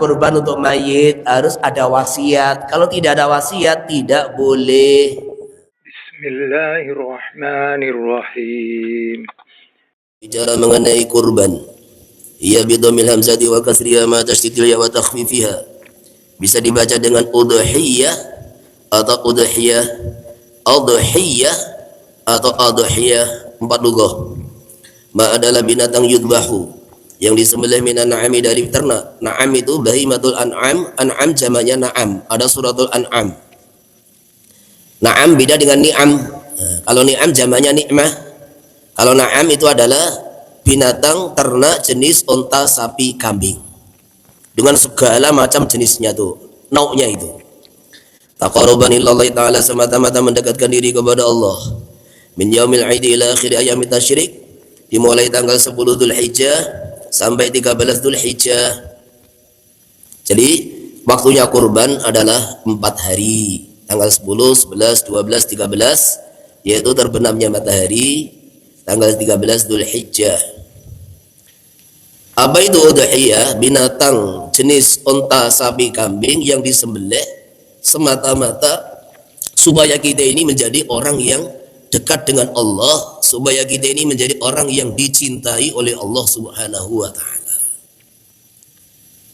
kurban untuk mayit harus ada wasiat. Kalau tidak ada wasiat tidak boleh. Bismillahirrahmanirrahim. Bicara mengenai kurban. Ia bidhamil hamzati wa kasriha ma tashdidil ya wa takhfifiha. Bisa dibaca dengan udhiyah atau udhiyah, adhiyah atau adhiyah, 4 lughah. Ma adalah binatang yudbahu yang disembelih minan na'ami dari ternak. Na'am itu bahimatul an'am, an'am jamaknya na'am. Ada suratul an'am. Na'am beda dengan ni'am. Kalau ni'am jamaknya ni'mah. Kalau na'am itu adalah binatang ternak jenis unta, sapi, kambing. Dengan segala macam jenisnya tuh, nauknya itu. Taqarruban ilallahi ta'ala, semata-mata mendekatkan diri kepada Allah. Min yaumil aidi ila akhir ayamit tasyrik, dimulai tanggal 10 Dzulhijjah sampai 13 Dzulhijjah. Jadi waktunya kurban adalah 4 hari. Tanggal 10, 11, 12, 13 yaitu terbenamnya matahari, tanggal 13 Dzulhijjah. Apa itu udhiyah? Binatang jenis unta, sapi, kambing yang disembelih semata-mata supaya kita ini menjadi orang yang dekat dengan Allah, supaya kita ini menjadi orang yang dicintai oleh Allah Subhanahu wa taala.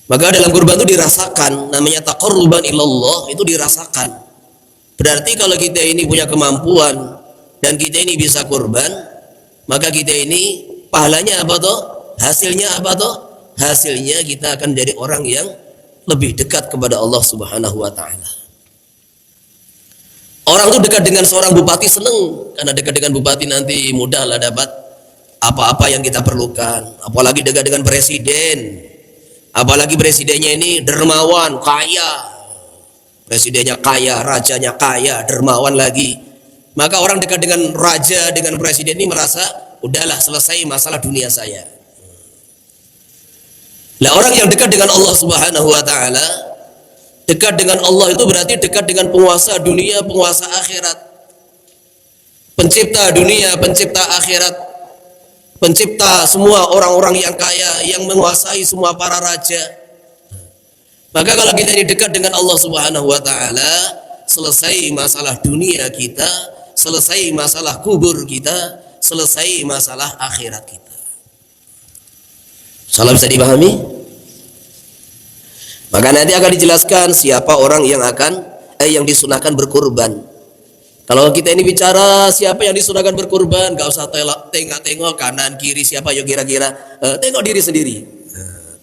Maka dalam kurban itu dirasakan, namanya taqarruban ilallah, itu dirasakan. Berarti kalau kita ini punya kemampuan dan kita ini bisa kurban, maka kita ini pahalanya apa toh? Hasilnya apa toh? Hasilnya kita akan jadi orang yang lebih dekat kepada Allah Subhanahu wa taala. Orang tuh dekat dengan seorang bupati seneng, karena dekat dengan bupati nanti mudahlah dapat apa-apa yang kita perlukan. Apalagi dekat dengan presiden. Apalagi presidennya ini dermawan, kaya. Presidennya kaya, rajanya kaya, dermawan lagi. Maka orang dekat dengan raja, dengan presiden ini merasa, udahlah selesai masalah dunia saya. Nah, orang yang dekat dengan Allah Subhanahu wa taala, dekat dengan Allah itu berarti dekat dengan penguasa dunia, penguasa akhirat. Pencipta dunia, pencipta akhirat. Pencipta semua orang-orang yang kaya, yang menguasai semua para raja. Maka kalau kita ini dekat dengan Allah Subhanahu wa taala, selesai masalah dunia kita, selesai masalah kubur kita, selesai masalah akhirat kita. Salah bisa dipahami? Maka nanti akan dijelaskan siapa orang yang yang disunahkan berkurban. Kalau kita ini bicara siapa yang disunahkan berkurban, gak usah tengok kanan kiri siapa ya kira-kira. Tengok diri sendiri.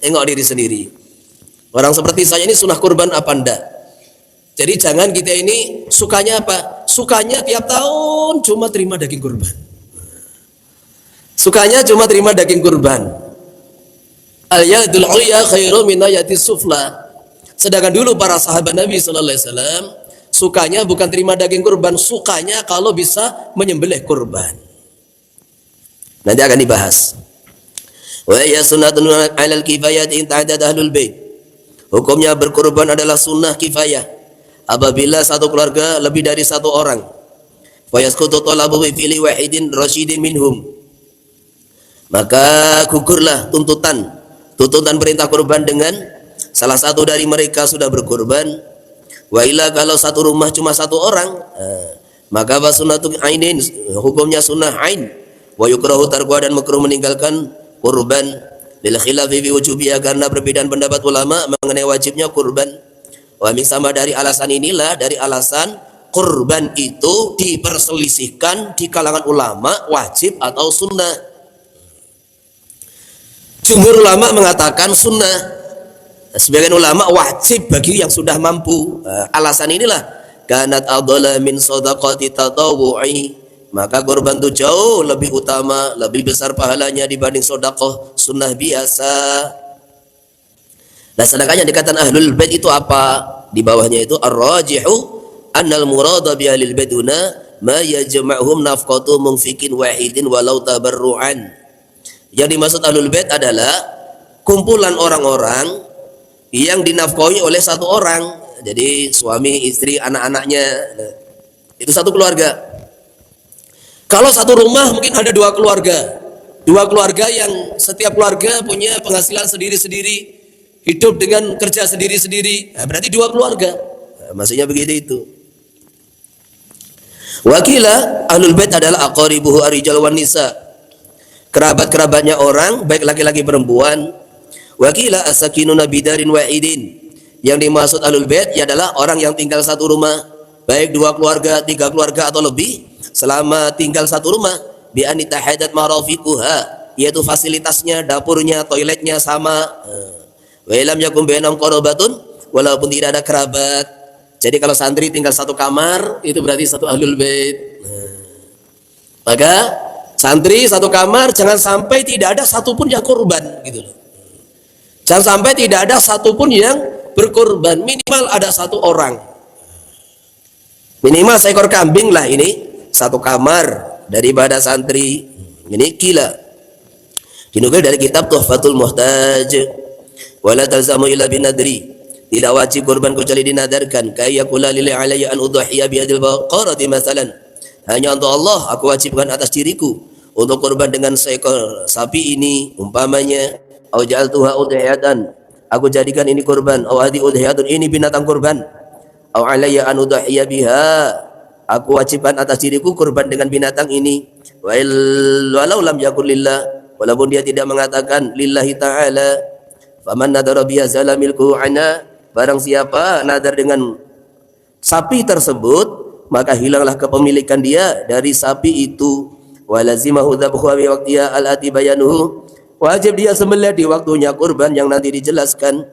Tengok diri sendiri. Orang seperti saya ini sunah kurban apa enggak? Jadi jangan kita ini sukanya apa? Sukanya tiap tahun cuma terima daging kurban. Sukanya cuma terima daging kurban. Al-yadul ulya khairu min ayatis sufla. Sedangkan dulu para sahabat Nabi sallallahu alaihi wasallam sukanya bukan terima daging kurban, sukanya kalau bisa menyembelih kurban. Nanti akan dibahas. Wa ya sunnatun 'alal kifayah in ta'addad ahlul bait. Hukumnya berkurban adalah sunnah kifayah apabila satu keluarga lebih dari satu orang. Fa yasqutu talabu fi fi'li wahidin rasyidin minhum. Maka gugurlah tuntutan perintah kurban dengan salah satu dari mereka sudah berkurban. Wa ila kalau satu rumah cuma satu orang, maka sunnatu ainin, hukumnya sunnah ain. Wa yukrahu tarkuha, dan makruh meninggalkan kurban. Lil khilafi fi wujubiha, karena perbedaan pendapat ulama mengenai wajibnya kurban. Wa min sama dari alasan inilah, dari alasan kurban itu diperselisihkan di kalangan ulama wajib atau sunnah. Jumhur ulama mengatakan sunnah. Sebagian ulama wajib bagi yang sudah mampu. Alasan inilah, kanat adala min shadaqati tatawwu'i, maka kurban itu jauh lebih utama, lebih besar pahalanya dibanding sedekah sunnah biasa. Nah, sedangkan yang dikatakan ahlul bait itu apa? Di bawahnya itu ar-rajihu annal murada bi ahlil baituna ma yajma'hum nafqatu munfikin wahidin walau tabarru'an. Yang dimaksud ahlul bait adalah kumpulan orang-orang yang dinafkahi oleh satu orang. Jadi suami, istri, anak-anaknya. Itu satu keluarga. Kalau satu rumah mungkin ada 2 keluarga. 2 keluarga yang setiap keluarga punya penghasilan sendiri-sendiri. hidup dengan kerja sendiri-sendiri, nah, berarti dua keluarga. Nah, maksudnya begitu itu. Wakila ahlul bait adalah aqaribuhu arijal wan nisa, kerabat-kerabatnya orang baik laki-laki perempuan. Wakila as-sakinuna bidarin wahidin, yang dimaksud ahlul bait adalah orang yang tinggal satu rumah, baik dua keluarga, tiga keluarga atau lebih, selama tinggal satu rumah, bi an tahadat marafiquha, yaitu fasilitasnya, dapurnya, toiletnya sama. Wa lam yakum bainahum qarabatun, walaupun tidak ada kerabat. Jadi kalau santri tinggal satu kamar, itu berarti satu ahlul bait. Maka santri satu kamar, jangan sampai tidak ada satupun yang kurban, gitu loh. Jangan sampai tidak ada satupun yang berkorban, minimal ada satu orang, minimal seekor kambing lah, ini satu kamar daripada santri. Ini gila. Dinukil dari kitab Tuhfatul Muhtaj. Wala talzamu illa binadri, tidak wajib kurban kecuali dinadarkan. Kayak kula lillahi alayya an udhiya bi hadil baqarati masalan, hanya untuk Allah aku wajibkan atas diriku untuk kurban dengan seekor sapi ini umpamanya. Au ja'altuha udhiyatan, aku jadikan ini kurban. Au hadi udhiyatun, ini binatang kurban. Au alayya an udhiya biha, aku wajibkan atas diriku kurban dengan binatang ini. Walau lam yakul lillah, walaupun dia tidak mengatakan lillahi ta'ala. Faman nadara biha zala milku ana, barang siapa nadar dengan sapi tersebut, maka hilanglah kepemilikan dia dari sapi itu. Walazimahu dzabhuha bi waqtiha allati bayanuhu, wajib dia sembelih di waktunya kurban yang nanti dijelaskan.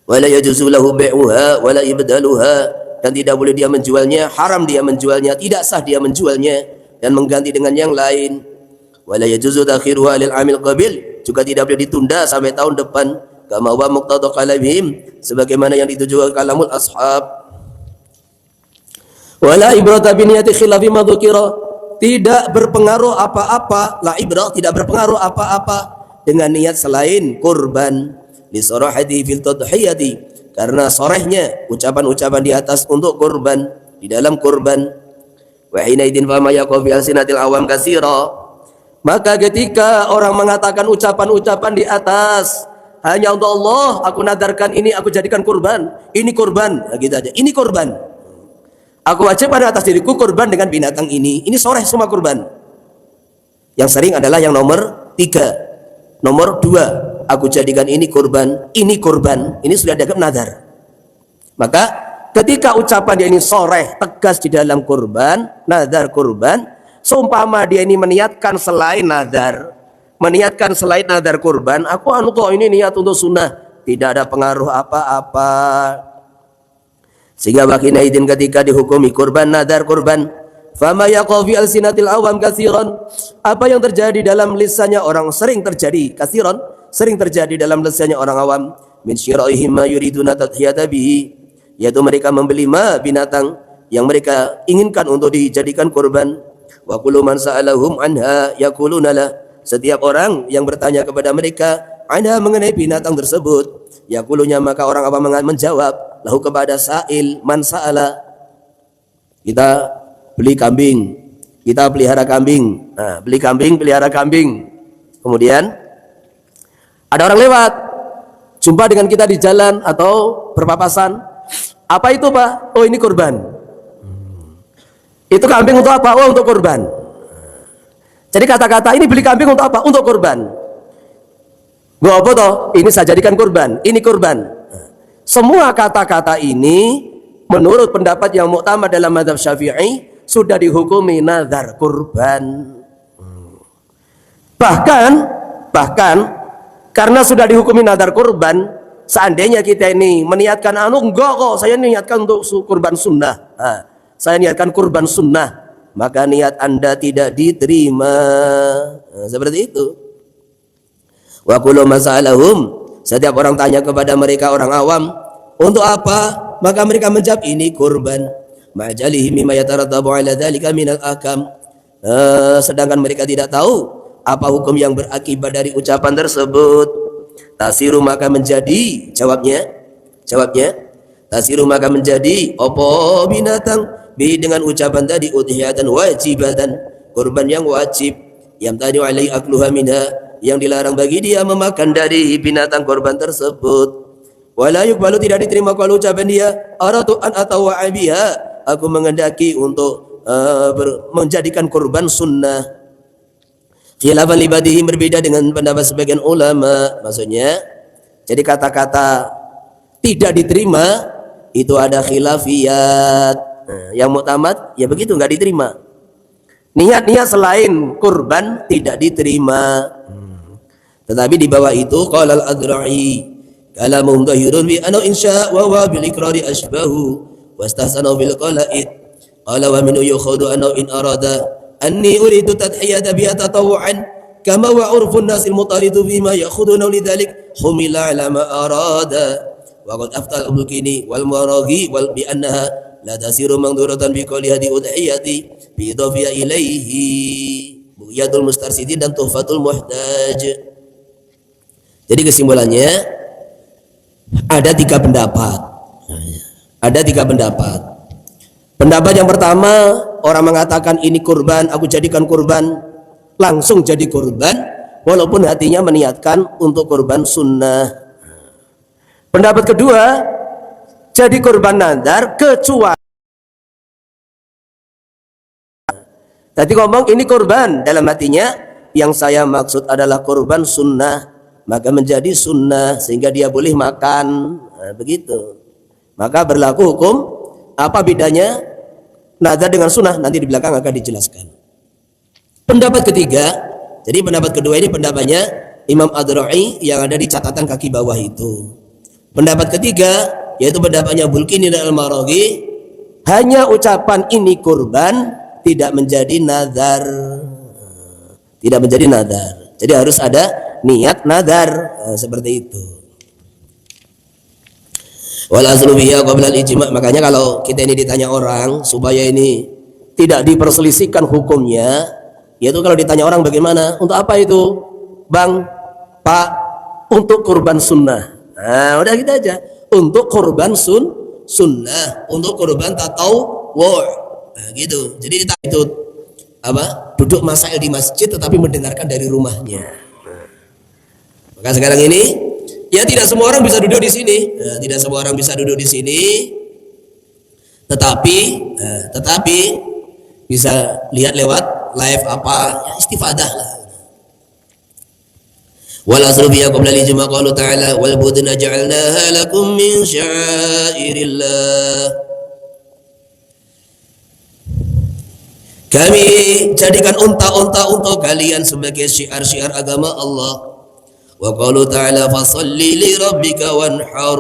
Wala yajuzu lahu bai'uha wala ibdaluha, dan tidak boleh dia menjualnya, haram dia menjualnya, tidak sah dia menjualnya dan mengganti dengan yang lain. Wala yajuzu takhiruha lil amil qabil, juga tidak boleh ditunda sampai tahun depan. Kama wa muqtada kalamihim, sebagaimana yang ditujukan kalamul ashab. Wala ibrata bi niyati khilafi ma dzukira, tidak berpengaruh apa-apa, la ibrah, tidak berpengaruh apa-apa dengan niat selain kurban. Li sarahati fil tadhiyati, karena sorehnya ucapan-ucapan di atas untuk kurban, di dalam kurban. Wa hina idin fa ma yaqu fi alsinatil awam katsira, maka ketika orang mengatakan ucapan-ucapan di atas, hanya untuk Allah aku nadarkan ini, aku jadikan kurban, ini kurban, nah, gitu aja, ini kurban, aku wajib pada atas diriku kurban dengan binatang ini soreh semua kurban. Yang sering adalah yang nomor 3. Nomor 2, aku jadikan ini kurban, ini sudah dianggap nadar. Maka ketika ucapan dia ini soreh, tegas di dalam kurban, nadar kurban, seumpama dia ini meniatkan selain nadar, meniatkan selain nadar kurban, aku kok ini niat untuk sunnah, tidak ada pengaruh apa-apa. Sehingga wakina idin ketika dihukumi kurban, nadar kurban, fama yaqa fi alsinatil awam katsiran, apa yang terjadi dalam lisannya orang sering terjadi, katsiran sering terjadi dalam lisannya orang awam, min syira'ihim ma yuriduna tadhiyata bihi, yaitu mereka membeli binatang yang mereka inginkan untuk dijadikan kurban. Wa kullu man sa'alahum anha yaquluna la, setiap orang yang bertanya kepada mereka anha, mengenai binatang tersebut, yaqulunya, maka orang apa menjawab, lahu kepada sa'il, man sa'ala, kita beli kambing, kita pelihara kambing. Nah, beli kambing, pelihara kambing. Kemudian ada orang lewat, jumpa dengan kita di jalan atau berpapasan. Apa itu, Pak? Oh, ini kurban. Itu kambing untuk apa? Oh, untuk kurban. Jadi kata-kata ini beli kambing untuk apa? Untuk kurban. Gua apa toh? Ini saya jadikan kurban. Ini kurban. Semua kata-kata ini menurut pendapat yang muktamad dalam mazhab Syafi'i sudah dihukumi nazar kurban. Bahkan karena sudah dihukumi nazar kurban, seandainya kita ini meniatkan enggak kok, saya niatkan untuk kurban sunnah. Nah, saya niatkan kurban sunnah, maka niat Anda tidak diterima. Nah, seperti itu. Wa kullu masalahum, setiap orang tanya kepada mereka orang awam, untuk apa? Maka mereka menjawab ini kurban. Ma'jalihi mimma yatarattabu ala dzalika minal ahkam. Sedangkan mereka tidak tahu apa hukum yang berakibat dari ucapan tersebut. Tasiru, maka menjadi, jawabnya tasiru, maka menjadi opo binatang bi dengan ucapan tadi udhiyatan wajibatan, kurban yang wajib, yang tadi alai akluha minha, yang dilarang bagi dia memakan dari binatang korban tersebut. Wala yuqbalu, tidak diterima kalau ucapan dia aratu an atawwa biha, aku mengendaki untuk menjadikan korban sunnah. Khilafan libadihi, berbeda dengan pendapat sebagian ulama. Maksudnya, jadi kata-kata tidak diterima itu ada khilafiyat. Yang muktamad ya begitu, nggak diterima. Niat-niat selain kurban tidak diterima. Tetapi di bawah itu qala al-Adra'i kalamuhum dhahirun bi anna insya wa wa bil iqrari ashbahu wastahsanu bil qala'id qala wa min yukhadu anna in arada anni uridu tadhiyata bi tatawu'an kama wa urfun nasil mutaridu bima yakhuduna lidzalik humila ala ma arada wa qad aftal al-Bulkini wal Maraghi wal bi annaha la tasiru mangduratan bi qali hadi udhiyati bi idafiyah ilaihi Bughyatul Mustarsidin dan Tuhfatul Muhtaj. Jadi kesimpulannya ada tiga pendapat. Ada tiga pendapat. Pendapat yang pertama, orang mengatakan ini kurban, aku jadikan kurban, langsung jadi kurban, walaupun hatinya meniatkan untuk kurban sunnah. Pendapat kedua, jadi kurban nadar kecuali tadi ngomong ini kurban, dalam hatinya yang saya maksud adalah kurban sunnah, maka menjadi sunnah sehingga dia boleh makan. Nah, begitu. Maka berlaku hukum apa bedanya nazar dengan sunnah, nanti di belakang akan dijelaskan. Pendapat ketiga, jadi pendapat kedua ini pendapatnya Imam Adra'i yang ada di catatan kaki bawah itu. Pendapat ketiga yaitu pendapatnya Bulkini dan Al-Maraghi, hanya ucapan ini kurban tidak menjadi nazar. Tidak menjadi nazar. Jadi harus ada niat nadar, seperti itu. Wal aslu biha qabla al-ijma'. Makanya kalau kita ini ditanya orang supaya ini tidak diperselisihkan hukumnya, yaitu kalau ditanya orang bagaimana, untuk apa itu Bang, Pak? Untuk kurban sunnah. Nah, udah gitu aja. Untuk kurban sunnah, untuk kurban tatawwu'. Nah, gitu. Jadi itu apa? Duduk masail di masjid tetapi mendengarkan dari rumahnya. Maka sekarang ini ya tidak semua orang bisa duduk di sini. Tidak semua orang bisa duduk di sini. Tetapi bisa lihat lewat live apa, ya istifadah lah. Wal aslu biya qabla al-ijma' qalu ta'ala wal budna ja'alnaha lakum min sya'airillah. Kami jadikan unta-unta untuk kalian sebagai syiar-syiar agama Allah. Wa qalu ta'ala fasalli li rabbika wanhar,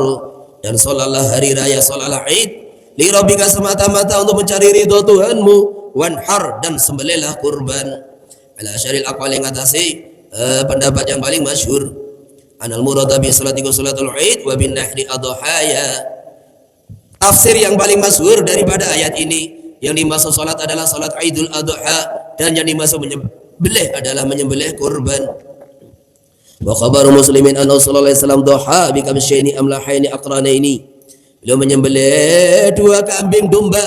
dan sholalah hari raya, sholalah Id li rabbika semata-mata untuk mencari ridho Tuhanmu, wanhar, dan sembelihlah kurban. Ala syaril aqwal, yang atasi pendapat yang paling masyhur, anal murad bi salatiku salatul Id wa bin nahri adhaya. Tafsir yang paling masyhur daripada ayat ini, yang dimaksud salat adalah salat Idul Adha, dan yang dimaksud menyembelih adalah menyembelih kurban. Wa khabaru Muslimin anna sallallahu alaihi wasallam dhaha bi kabshaini amlahaini aqranaini. Beliau menyembelih dua kambing domba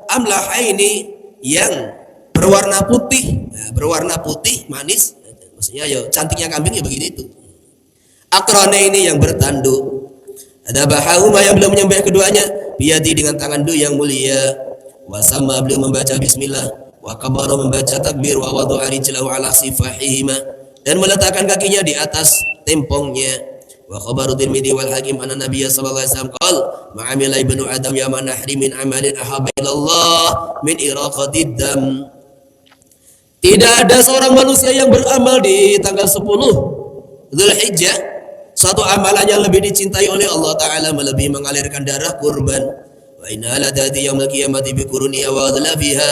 amlahaini yang berwarna putih, berwarna putih manis. Maksudnya ya cantiknya kambing ya begitu. Aqranaini yang bertanduk. Ada bahahuma, yang beliau menyembelih keduanya biyadi, dengan tangan beliau yang mulia. Wasama, beliau membaca bismillah, wa kabara, membaca takbir, wa wada'a rijlahu ala sifahihima, dan meletakkan kakinya di atas tempongnya. Wa khabaru Tirmidzi wal Hakim anna Nabiy sallallahu alaihi wasallam qala ma'amila ibnu adam ya man nahri min amalin ahabba ilallah min iraqatid dam. Tidak ada seorang manusia yang beramal di tanggal 10 Dzulhijjah satu amalan yang lebih dicintai oleh Allah Ta'ala melebihi mengalirkan darah kurban. Wa inna la ta'ti yaumil qiyamati bi quruniha wa adlafiha,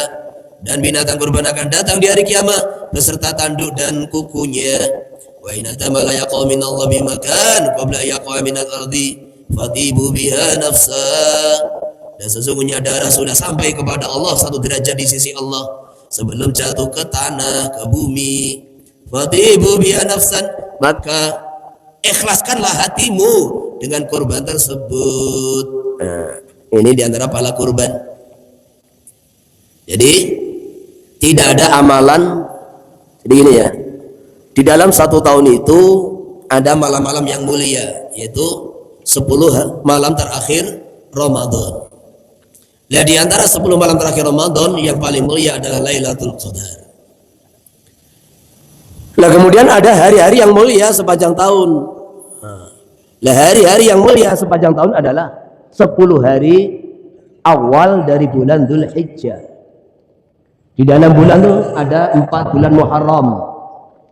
dan binatang kurban akan datang di hari kiamat beserta tanduk dan kukunya. Wa inna tamala yaqaw min Allah bi makan qabla yaqaw min al-ardi fatibu biha nafsa, dan sesungguhnya darah sudah sampai kepada Allah satu derajat di sisi Allah sebelum jatuh ke tanah, ke bumi. Fatibu biha nafsan, maka ikhlaskanlah hatimu dengan kurban tersebut. Ini diantara pahala kurban. Jadi tidak ada amalan, jadi gini ya, Di dalam satu tahun itu ada malam-malam yang mulia, yaitu 10 malam terakhir Ramadan. Nah, di antara 10 malam terakhir Ramadan yang paling mulia adalah Lailatul Qadar. Nah, kemudian ada hari-hari yang mulia sepanjang tahun. Nah, hari-hari yang mulia sepanjang tahun adalah 10 hari awal dari bulan Dzulhijjah. Di dalam bulan itu ada 4 bulan Muharram,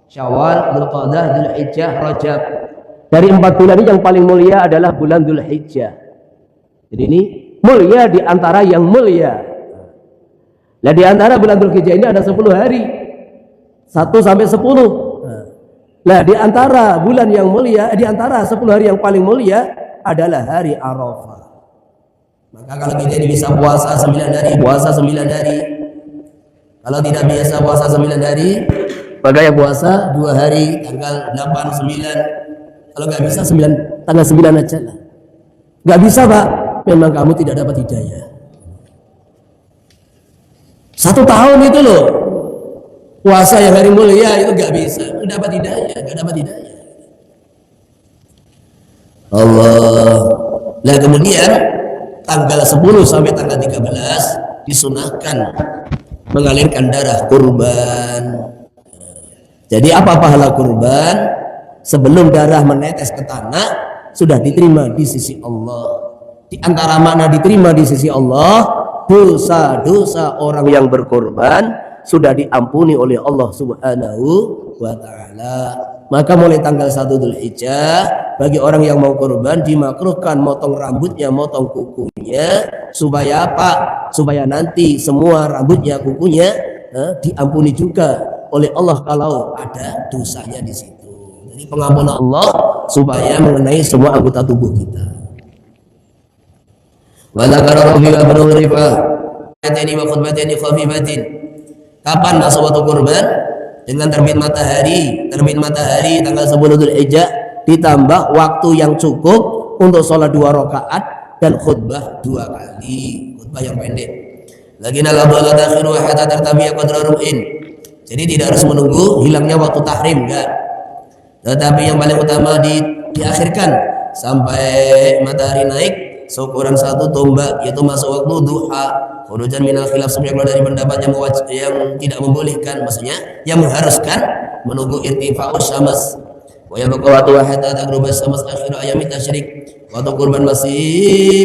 Syawal, Dzulqa'dah, Dzulhijjah, Rajab. Dari 4 bulan ini yang paling mulia adalah bulan Dzulhijjah. Jadi ini mulia di antara yang mulia. Nah, di antara bulan Dzulhijjah ini ada 10 hari. 1 sampai 10. Nah, di antara bulan yang mulia, di antara 10 hari yang paling mulia adalah hari Arafah. Maka kalau kita ini bisa puasa 9 hari, puasa 9 hari. Kalau tidak biasa puasa 9 hari, maka ya puasa 2 hari, tanggal 8, 9. Kalau nggak bisa 9, tanggal 9 aja lah. Nggak bisa, Pak, memang kamu tidak dapat hidayah. 1 tahun itu loh, puasa yang hari mulia itu nggak bisa, nggak dapat hidayah. Allah. Nah, kemudian tanggal 10 sampai tanggal 13 disunahkan mengalirkan darah kurban. Jadi apa pahala kurban? Sebelum darah menetes ke tanah sudah diterima di sisi Allah. Di antara makna diterima di sisi Allah, dosa-dosa orang yang berkorban sudah diampuni oleh Allah Subhanahu wa ta'ala. Maka mulai tanggal 1 Dzulhijjah bagi orang yang mau kurban dimakruhkan motong rambutnya, motong kukunya, supaya apa? Supaya nanti semua rambutnya, kukunya diampuni juga oleh Allah kalau ada dosanya di situ. Jadi pengampunan Allah supaya mengenai semua anggota tubuh kita. Wa dzakara rabbika berurifa atani wa khutbatani khafifatin. Kapan masuk waktu kurban? Dengan terbit matahari tanggal 10 Dzulhijjah ditambah waktu yang cukup untuk sholat 2 rakaat dan khutbah 2 kali, khutbah yang pendek. Lagi nalabala takhiru hatta tartabiya qadra ru'in. Jadi tidak harus menunggu hilangnya waktu tahrim, enggak. Tetapi yang paling utama diakhirkan sampai matahari naik seukuran 1 tombak, yaitu masuk waktu duha. Khurujan minal khilaf, supaya keluar dari pendapat yang tidak membolehkan, maksudnya yang mengharuskan menunggu irtifa'us syams. Wa yabqa waqtu hatta taghrub asy-syams akhir ayami tasyrik. Waktu kurban masih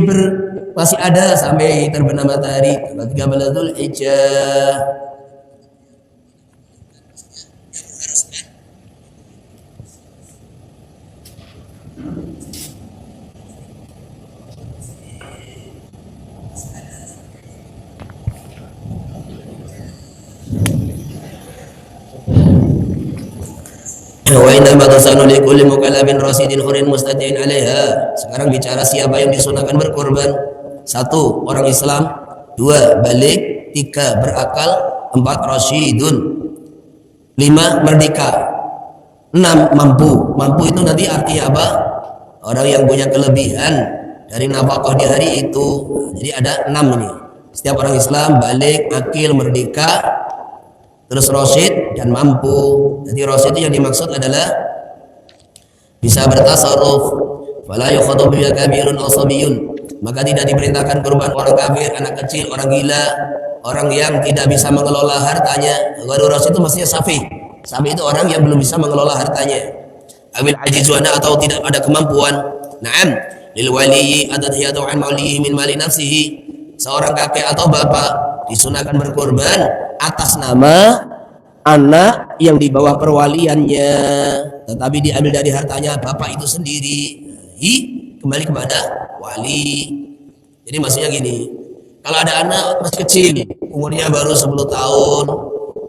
ada sampai terbenam matahari tanggal 13 Dzulhijjah. Wa inna ma tasanu li kulli mukallafin rasidin hurin mustati'in 'alaiha. Sekarang bicara siapa yang disunahkan berkorban. 1. Orang Islam. 2. Balik. 3. Berakal. 4. Rasyidun. 5. Merdeka. 6. Mampu. Mampu itu nanti artinya apa? Orang yang punya kelebihan dari nafkah di hari itu. Jadi ada 6 ini. Setiap orang Islam balik, akil, merdeka, terus rasyid dan mampu. Jadi rasyid yang dimaksud adalah bisa bertasarruf. Fala yukhatabu bi kabirun aw sabiyun. Maka tidak diperintahkan kurban orang kafir, anak kecil, orang gila, orang yang tidak bisa mengelola hartanya. Ghairu rasyid itu maksudnya safi. Safi itu orang yang belum bisa mengelola hartanya. Awil ajizuna, atau tidak ada kemampuan. Naam, lil wali adadhiyatu an maulihi min mali nafsihi. Seorang kakek atau bapak disunahkan berkorban atas nama anak yang di bawah perwaliannya, tetapi diambil dari hartanya bapak itu sendiri. Kembali kepada wali. Jadi maksudnya gini, kalau ada anak masih kecil, umurnya baru 10 tahun,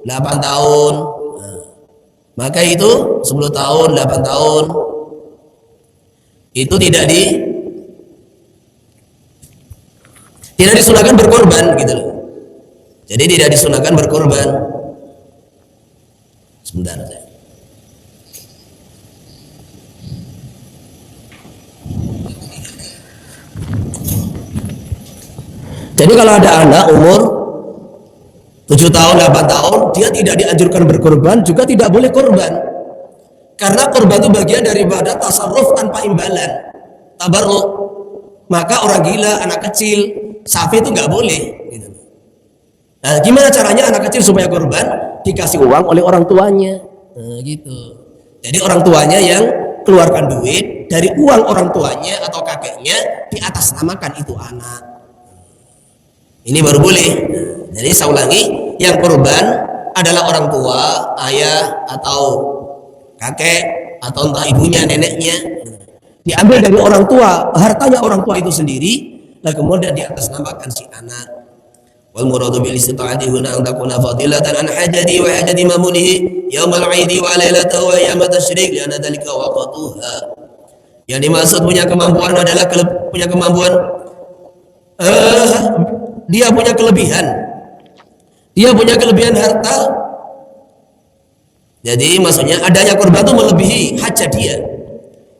8 tahun, maka itu 10 tahun, 8 tahun itu tidak disunahkan berkorban gitu loh. Jadi tidak disunahkan berkorban. Sebentar saja. Jadi kalau ada anak umur 7 tahun, 8 tahun, dia tidak dianjurkan berkorban, juga tidak boleh korban. Karena kurban itu bagian daripada tasarruf tanpa imbalan, tabarruk. Maka orang gila, anak kecil, sapi itu nggak boleh. Gitu. Nah, gimana caranya anak kecil supaya kurban? Dikasih uang oleh orang tuanya. Nah, gitu. Jadi orang tuanya yang keluarkan duit dari uang orang tuanya atau kakeknya, di atas namakan itu anak. Ini baru boleh. Jadi saya ulangi, yang kurban adalah orang tua, ayah atau kakek atau entah ibunya, neneknya. Diambil dari orang tua, hartanya orang tua itu sendiri, dan kemudian di atas namakan si anak. Wal muradu bil istita'ati huna an takuna fadilatan an hajati wa hajati mamunihi yaumal 'aidi wa lailatahu wa ayyam tasyrik lianna dzalika waqtuha. Yang dimaksud punya kemampuan adalah punya kemampuan dia punya kelebihan. Dia punya kelebihan harta. Jadi maksudnya adanya kurban itu melebihi hajat dia.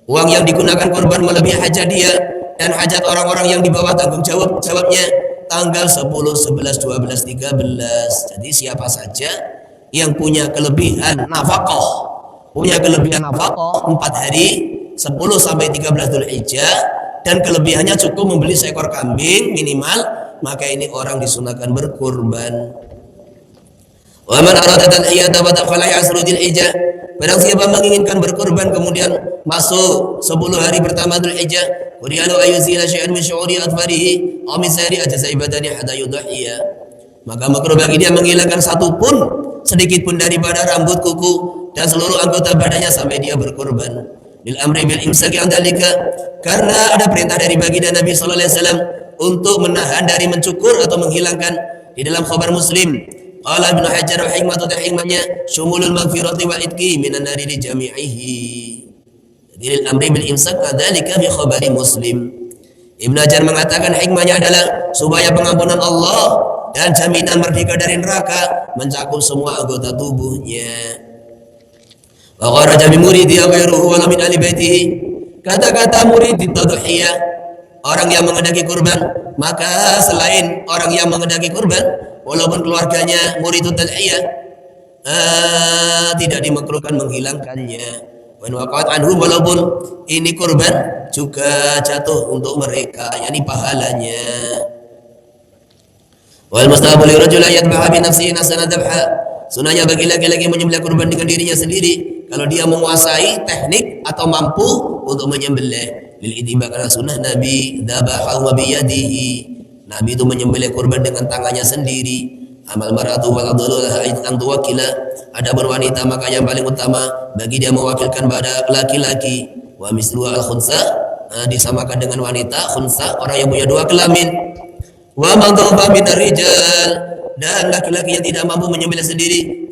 Uang yang digunakan kurban melebihi hajat dia dan hajat orang-orang yang di bawah tanggung jawabnya tanggal 10, 11, 12, 13. Jadi siapa saja yang punya kelebihan nafkah, punya kelebihan nafkah 4 hari 10 sampai 13 Dzulhijjah dan kelebihannya cukup membeli seekor kambing minimal, maka ini orang disunahkan berkurban. Wa man arada tadhiyata wa dakhala yasru Dzulhijjah, barang siapa menginginkan berkurban kemudian masuk 10 hari pertama Dzulhijjah, Qur'anu ayuzila syai'an min syu'uri atfarihi aw min sari ajza ibadani hatta yudhiya, maka makruh bagi dia menghilangkan satu pun sedikit pun daripada rambut, kuku dan seluruh anggota badannya sampai dia berkurban. Lil amri bil imsaki an dalika, karena ada perintah dari baginda Nabi sallallahu alaihi wasallam untuk menahan dari mencukur atau menghilangkan. Di dalam khabar Muslim, qala Ibnu Hajar hikmatu hikmahnya syumulul maghfirati wa idqi minan nari li jami'ihi. Jadi lil amri bil imsak dzalika fi khabari Muslim. Ibnu Hajar mengatakan hikmahnya adalah supaya pengampunan Allah dan jaminan merdeka dari neraka mencakup semua anggota tubuhnya. Wa kharaja bi muridi ghairuhu wa min ahli baitihi. Kata-kata murid tadhiyah, orang yang mengendaki kurban, maka selain orang yang mengendaki kurban, walaupun keluarganya murid tadhiyah, tidak dimakruhkan menghilangkannya. Wan waqat anhum, walaupun ini kurban juga jatuh untuk mereka, yakni pahalanya. Wal mustahabu li rajul yadhbaha bi nafsihi nasana dhabha. Sunahnya bagi laki-laki menyembelih kurban dengan dirinya sendiri kalau dia menguasai teknik atau mampu untuk menyembelih. Lil ittiba, karena sunnah Nabi dzabahu bi yadihi. Nabi itu menyembelih kurban dengan tangannya sendiri. Amal mar'atu wal adlu an tuwakila, ada berwanita maka yang paling utama bagi dia mewakilkan pada laki-laki. Wa mislu al khunsa, disamakan dengan wanita. Khunsa orang yang punya dua kelamin. Wa man dhafa min rijal, dan laki-laki yang tidak mampu menyembelih sendiri.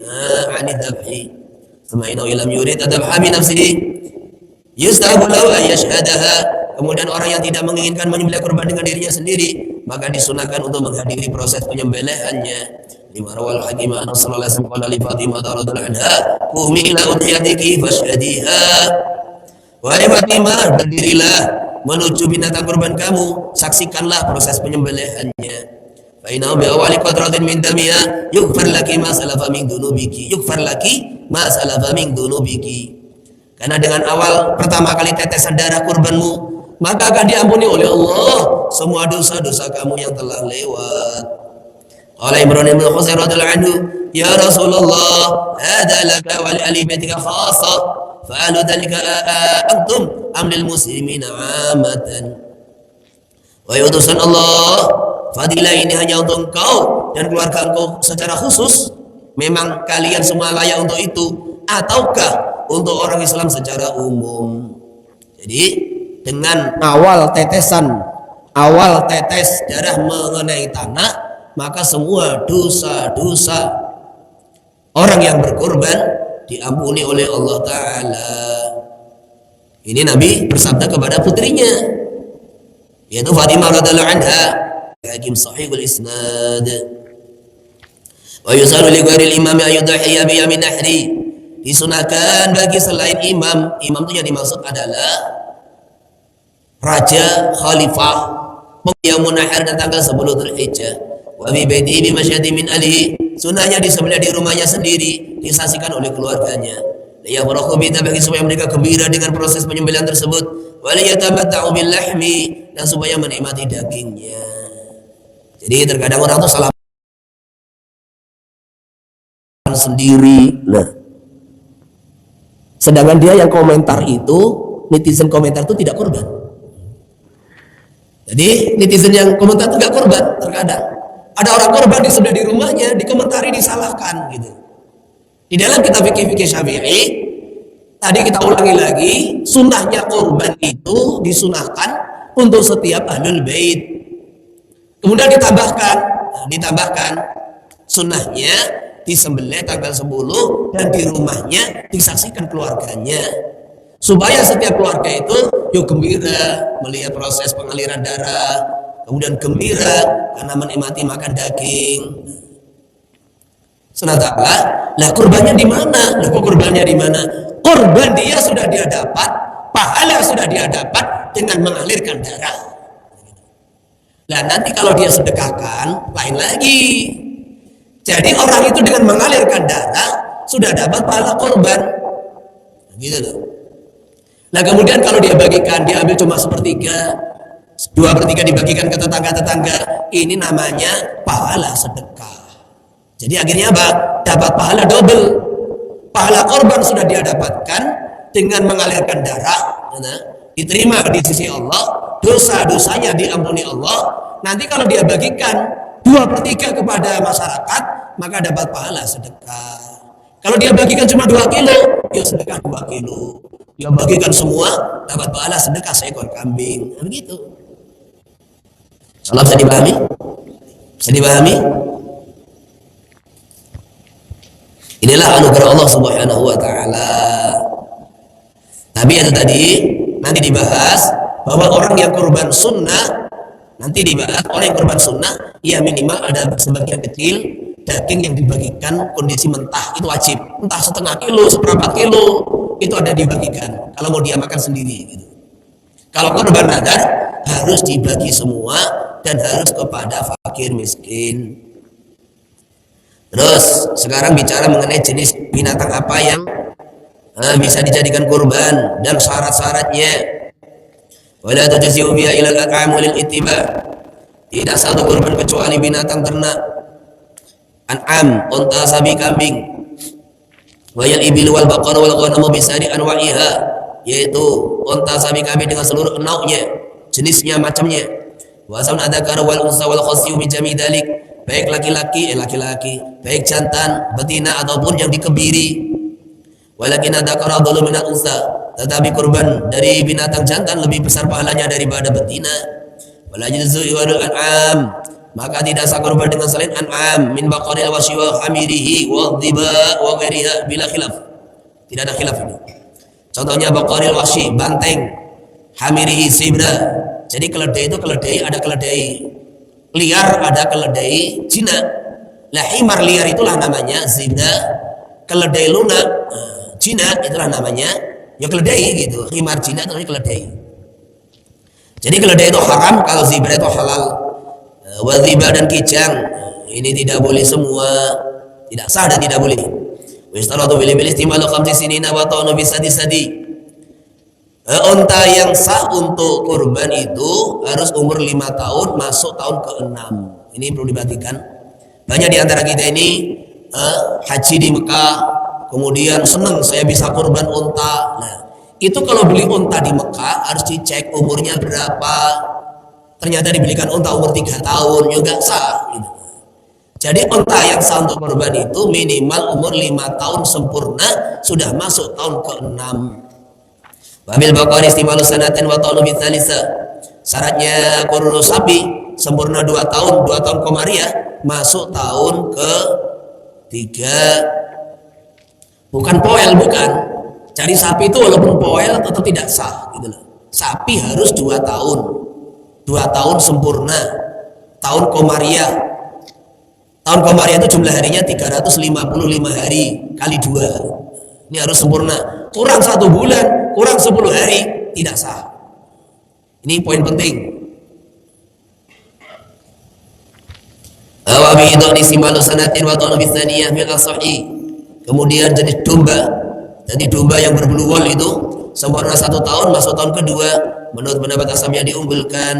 Anid dzabhi samaina ilam yurid dzabha bi nafsihi yustahabu lahu ay yashhadaha. Kemudian orang yang tidak menginginkan menyembelih kurban dengan dirinya sendiri, maka disunahkan untuk menghadiri proses penyembelihannya. Lima rawal hakim an sallallahu alaihi wasallam li Fatimah radhiyallahu anha, qumi ila udhiyatiki fashhadiha. Wahai Fatimah, berdirilah menuju binatang kurban kamu, saksikanlah proses penyembelihannya. Fa inna bi awwali qatratin min damiha yughfar laki ma salafa min dunubiki, yughfar laki ma salafa min dunubiki. Karena dengan awal pertama kali tetesan darah kurbanmu, maka akan diampuni oleh Allah semua dosa-dosa kamu yang telah lewat. Qala Imran bin Husain radhiyallahu anhu, ya Rasulullah, hadza laka wa li ahli baitika khassa, fa alu dzalika antum am lil muslimina 'amatan. Wa utusan Allah, fadilah ini hanya untuk engkau dan keluarga engkau secara khusus, memang kalian semua layak untuk itu, ataukah untuk orang Islam secara umum? Jadi dengan awal tetes darah mengenai tanah, maka semua dosa-dosa orang yang berkorban diampuni oleh Allah Ta'ala. Ini Nabi bersabda kepada putrinya, yaitu Fatimah radhiyallahu anha. Hakim sahihul isnad. Wa yusalu li ghairil imam ayudhiya bi yamin nahri. Disunahkan bagi selain imam. Imam itu yang dimaksud adalah raja, khalifah, yang munahar dan tanggal 10 Dzulhijjah. Wa bi baiti bi masyadi min alihi. Sunahnya disembelih di rumahnya sendiri, disaksikan oleh keluarganya. liyafrahu bi bagi supaya mereka gembira dengan proses penyembelihan tersebut, wa liyatamatta'u bil lahmi dan supaya menikmati dagingnya. Jadi terkadang orang tuh salah sendiri. Nah, sedangkan dia yang komentar itu, netizen komentar itu tidak korban. Jadi netizen yang komentar itu tidak korban. Terkadang ada orang korban sudah di rumahnya, dikomentari disalahkan gitu. Di dalam kitab fikih Syafi'i tadi kita ulangi lagi, sunnahnya korban itu disunahkan untuk setiap ahlul bait. Kemudian ditambahkan sunnahnya disembelih tanggal 10 dan di rumahnya disaksikan keluarganya, supaya setiap keluarga itu yuk gembira melihat proses pengaliran darah, kemudian gembira karena menikmati makan daging. Senatala, lah kurbannya di mana? Lah kok kurbannya di mana? Kurban dia sudah dia dapat, pahala sudah dia dapat dengan mengalirkan darah. Lah nanti kalau dia sedekahkan lain lagi. Jadi orang itu dengan mengalirkan darah sudah dapat pahala korban, gitu loh. Nah kemudian kalau dia bagikan, dia ambil cuma sepertiga, 2/3 dibagikan ke tetangga-tetangga, ini namanya pahala sedekah. Jadi akhirnya apa? Dapat pahala double. Pahala korban sudah dia dapatkan dengan mengalirkan darah, diterima di sisi Allah, dosa-dosanya diampuni Allah. Nanti kalau dia bagikan 2/3 kepada masyarakat, maka dapat pahala sedekah. Kalau dia bagikan cuma 2 kilo, ya sedekah 2 kilo. Dia bagikan semua, dapat pahala sedekah seekor kambing. Nah, begitu. Salah bisa dipahami? Bisa dipahami? Inilah anugerah Allah Subhanahu wa taala. Tapi itu tadi nanti dibahas bahwa orang yang kurban sunnah, nanti dibahas orang yang kurban sunnah, ya minimal ada sebagian kecil daging yang dibagikan kondisi mentah, itu wajib. Entah setengah kilo, seperempat kilo, itu ada dibagikan. Kalau mau dia makan sendiri gitu. Kalau kurban nadar harus dibagi semua dan harus kepada fakir miskin. Terus sekarang bicara mengenai jenis binatang apa yang bisa dijadikan kurban dan syarat-syaratnya. Wala tajzi'u biha ila al-at'am lil ittiba. Tidak satu kurban kecuali binatang ternak. An'am, unta, sapi, kambing. Wa yal ibil wal baqar wal ghanam bisari anwa'iha, yaitu unta, sapi, kambing dengan seluruh nauknya, jenisnya, macamnya. Wa saun adakar wal unsa wal khasyu bi jami' dalik, baik laki-laki, baik jantan, betina ataupun yang dikebiri. Walakin adakar adallu min al-unsa, tetapi kurban dari binatang jantan lebih besar pahalanya daripada betina. Wala yajzu iwadul an'am, maka tidak sah kurban dengan selain an'am min baqaril wa shiwa hamirihi wa dhiba wa ghairiha bila khilaf. Tidak ada khilaf ini. Contohnya baqaril washi, banteng, hamirihi zebra. Jadi keledai itu ada keledai liar, ada keledai jinak. Lah himar liar itulah namanya zebra, keledai lunak jinak itulah namanya ya keledai gitu. Himar jinak itu namanya keledai. Jadi keledai itu haram, kalau zebra itu halal. Wadhiba dan kijang ini tidak boleh semua, tidak sah dan tidak boleh. Wistaratu bil istimalu 5 sinina wa ta'nu bi sadi. Unta yang sah untuk kurban itu harus umur 5 tahun masuk tahun ke-6. Ini perlu diperhatikan. Banyak di antara kita ini haji di Mekah, kemudian senang saya bisa kurban unta. Nah, itu kalau beli unta di Mekah harus dicek umurnya berapa. Ternyata dibelikan unta umur 3 tahun juga sah gitu. Jadi unta yang sah untuk kurban itu minimal umur 5 tahun sempurna, sudah masuk tahun ke-6. Wabil baqari istimalu sanatin wa ta'lu bi tsalisa. Syaratnya kurun sapi sempurna 2 tahun, 2 tahun komariah, masuk tahun ke-3. Bukan poel, bukan. Cari sapi itu walaupun poel tetap tidak sah gitu loh. Sapi harus 2 tahun. 2 tahun sempurna, tahun komariah. Tahun komariah itu jumlah harinya 355 hari kali 2. Ini harus sempurna. Kurang 1 bulan, kurang 10 hari tidak sah. Ini poin penting. Awabi itu disimalu sanatin wa ta'nu bis tsaniyah fil sahih. Kemudian jenis domba Jadi domba yang berbulu wol itu sempurna 1 tahun masuk tahun kedua, menurut pendapat Asam yang diunggulkan.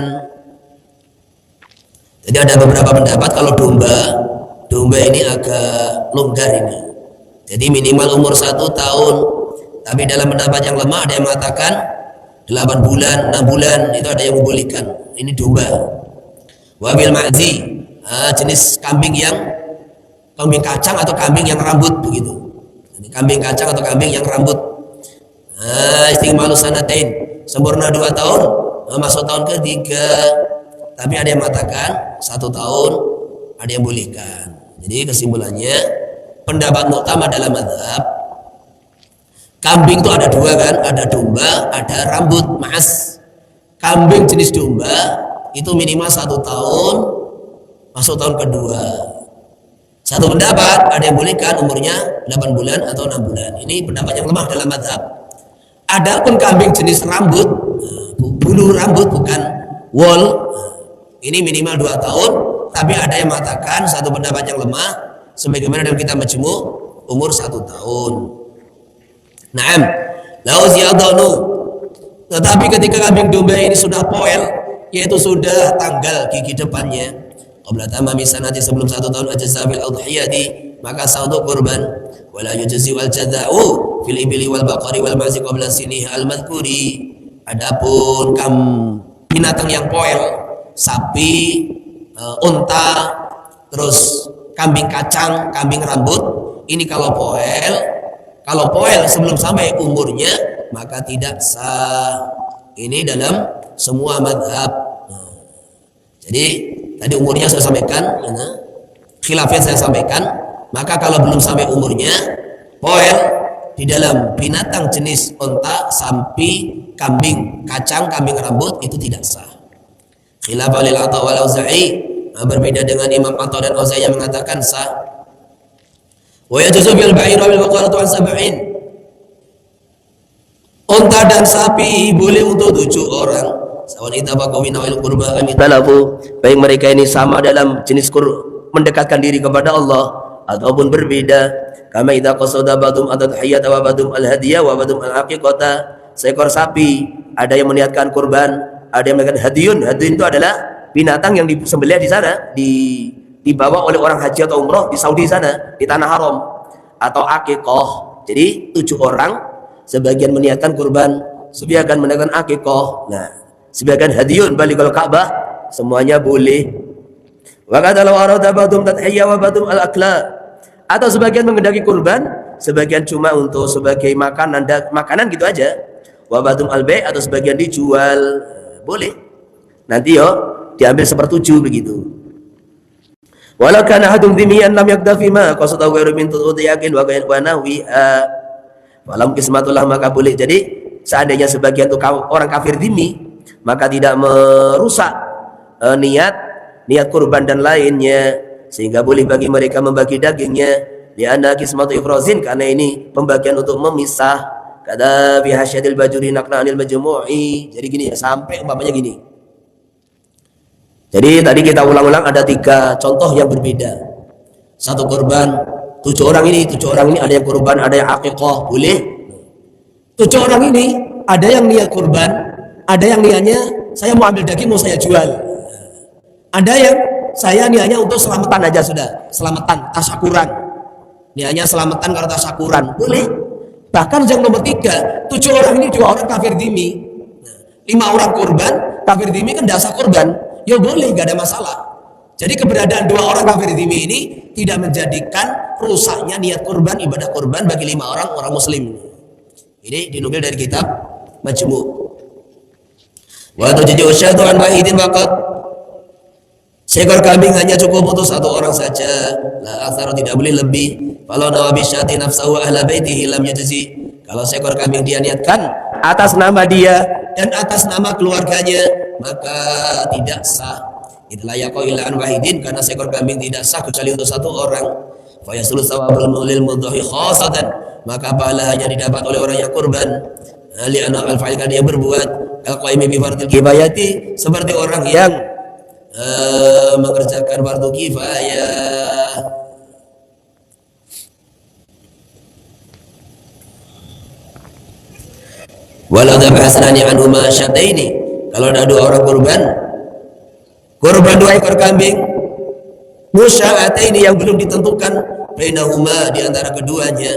Jadi ada beberapa pendapat kalau domba ini agak longgar ini. Jadi minimal umur 1 tahun. Tapi dalam pendapat yang lemah ada yang mengatakan 8 bulan, 6 bulan itu ada yang membolehkan. Ini domba. Wabil ma'zi, jenis kambing kacang atau kambing yang rambut begitu. Jadi kambing kacang atau kambing yang rambut. Istighmalu sanatain, sempurna 2 tahun, masuk tahun ketiga. Tapi ada yang mengatakan 1 tahun, ada yang bolehkan. Jadi kesimpulannya pendapat utama dalam mazhab kambing itu ada 2 kan, ada domba, ada rambut mas. Kambing jenis domba itu minimal 1 tahun, masuk tahun kedua. Satu pendapat ada yang bolehkan umurnya 8 bulan atau 6 bulan. Ini pendapat yang lemah dalam mazhab. Adapun kambing jenis rambut, bulu rambut bukan wool, ini minimal 2 tahun. Tapi ada yang mengatakan satu pendapat yang lemah, sebagaimana dalam kitab Majmu' umur 1 tahun. Naam, lau ziyadanu. Tetapi ketika kambing domba ini sudah poel, yaitu sudah tanggal gigi depannya, qabla tamami sanati, sebelum 1 tahun ajza fil udhiyati, maka sah untuk kurban. Wala yujzi wal jaza'u fil ibli wal baqari wal ma'zi qabla sinih al madhkuri. Adapun binatang yang poel, sapi, unta, terus kambing kacang, kambing rambut, ini kalau poel sebelum sampai umurnya maka tidak sah. Ini dalam semua madhab. Jadi tadi umurnya saya sampaikan, khilafnya saya sampaikan. Maka kalau belum sampai umurnya, poel di dalam binatang jenis unta, sapi, kambing kacang, kambing rambut itu tidak sah. Khilaf alil Atha wal Auza'i, berbeda dengan Imam Atha dan Auza'i yang mengatakan sah. Wa yajuzu bil ba'ir wal baqaratu an sab'in. Unta dan sapi boleh untuk 7 orang. Sawan itafaqu min awil qurba am talafu, baik mereka ini sama dalam jenis mendekatkan diri kepada Allah ataupun berbeda. Kama idza qasada badum adhiyata wa badum al hadiyah wa badum al aqiqata. Seekor sapi ada yang meniatkan kurban, ada yang meniatkan hadiyun. Hadiyun itu adalah binatang yang disembelih di sana, dibawa oleh orang haji atau umroh di Saudi sana, di tanah haram, atau aqiqah. Jadi 7 orang, sebagian meniatkan kurban, sebagian meniatkan aqiqah. Nah, sebagian hadiyun baligul Ka'bah, semuanya boleh. Wa qadalau arada badum tadhiyah wa badum al-akla. Atau sebagian mengendaki kurban, sebagian cuma untuk sebagai makanan gitu aja. Wa badum al-bai', atau sebagian dijual, boleh. Nanti diambil 1/7 begitu. Walau kana hadum dhimiyan lam yakdafi ma qasada ghairu min tudhiyakin wa nahwiha. Falam kismatullah, maka boleh. Jadi seandainya sebagian itu orang kafir dhimmi, maka tidak merusak niat kurban dan lainnya, sehingga boleh bagi mereka membagi dagingnya. Lianna kismatu ifrazin, karena ini pembagian untuk memisah. Kada bi hasyadil bajuri naqna anil majmu'i. Jadi gini ya, sampai umpamanya gini. Jadi tadi kita ulang-ulang ada 3 contoh yang berbeda. Satu kurban, 7 orang ini ada yang kurban, ada yang aqiqah, boleh. 7 orang ini ada yang niat kurban, ada yang niatnya saya mau ambil daging mau saya jual. Ada yang saya niatnya untuk selamatan aja sudah, selamatan, tasyakuran. Niatnya selamatan karena tasyakuran, boleh. Bahkan yang nomor 3, 7 orang ini 2 orang kafir dhimmi, 5 orang kurban, kafir dhimmi kan dasar kurban, ya boleh, gak ada masalah. Jadi keberadaan 2 orang kafir dhimmi ini tidak menjadikan rusaknya niat kurban, ibadah kurban bagi 5 orang muslim. Ini dinukil dari kitab Majmu'. Wa tujuju syahdu an wahidin waqat. Seekor kambing hanya cukup untuk 1 orang saja. La aksara, tidak boleh lebih. Kalau nawabi syati nafsahu ahla baitihi lam yajzi. Kalau seekor kambing dia niatkan atas nama dia dan atas nama keluarganya, maka tidak sah. Itulah yaqau ila an wahidin, karena seekor kambing tidak sah kecuali untuk 1 orang. Fa yasulu thawabul mulil mudhi khasatan, maka pahala hanya didapat oleh orang yang kurban. Ali anak al-fa'il, kan dia berbuat al-qaimi bi fardil kifayati, seperti orang yang mengerjakan fardu kifayah. Walau dzabha sanani anhuma syataini, kalau ada dua orang kurban 2 ekor kambing, musya'ataini yang belum ditentukan, bainahuma di antara keduanya,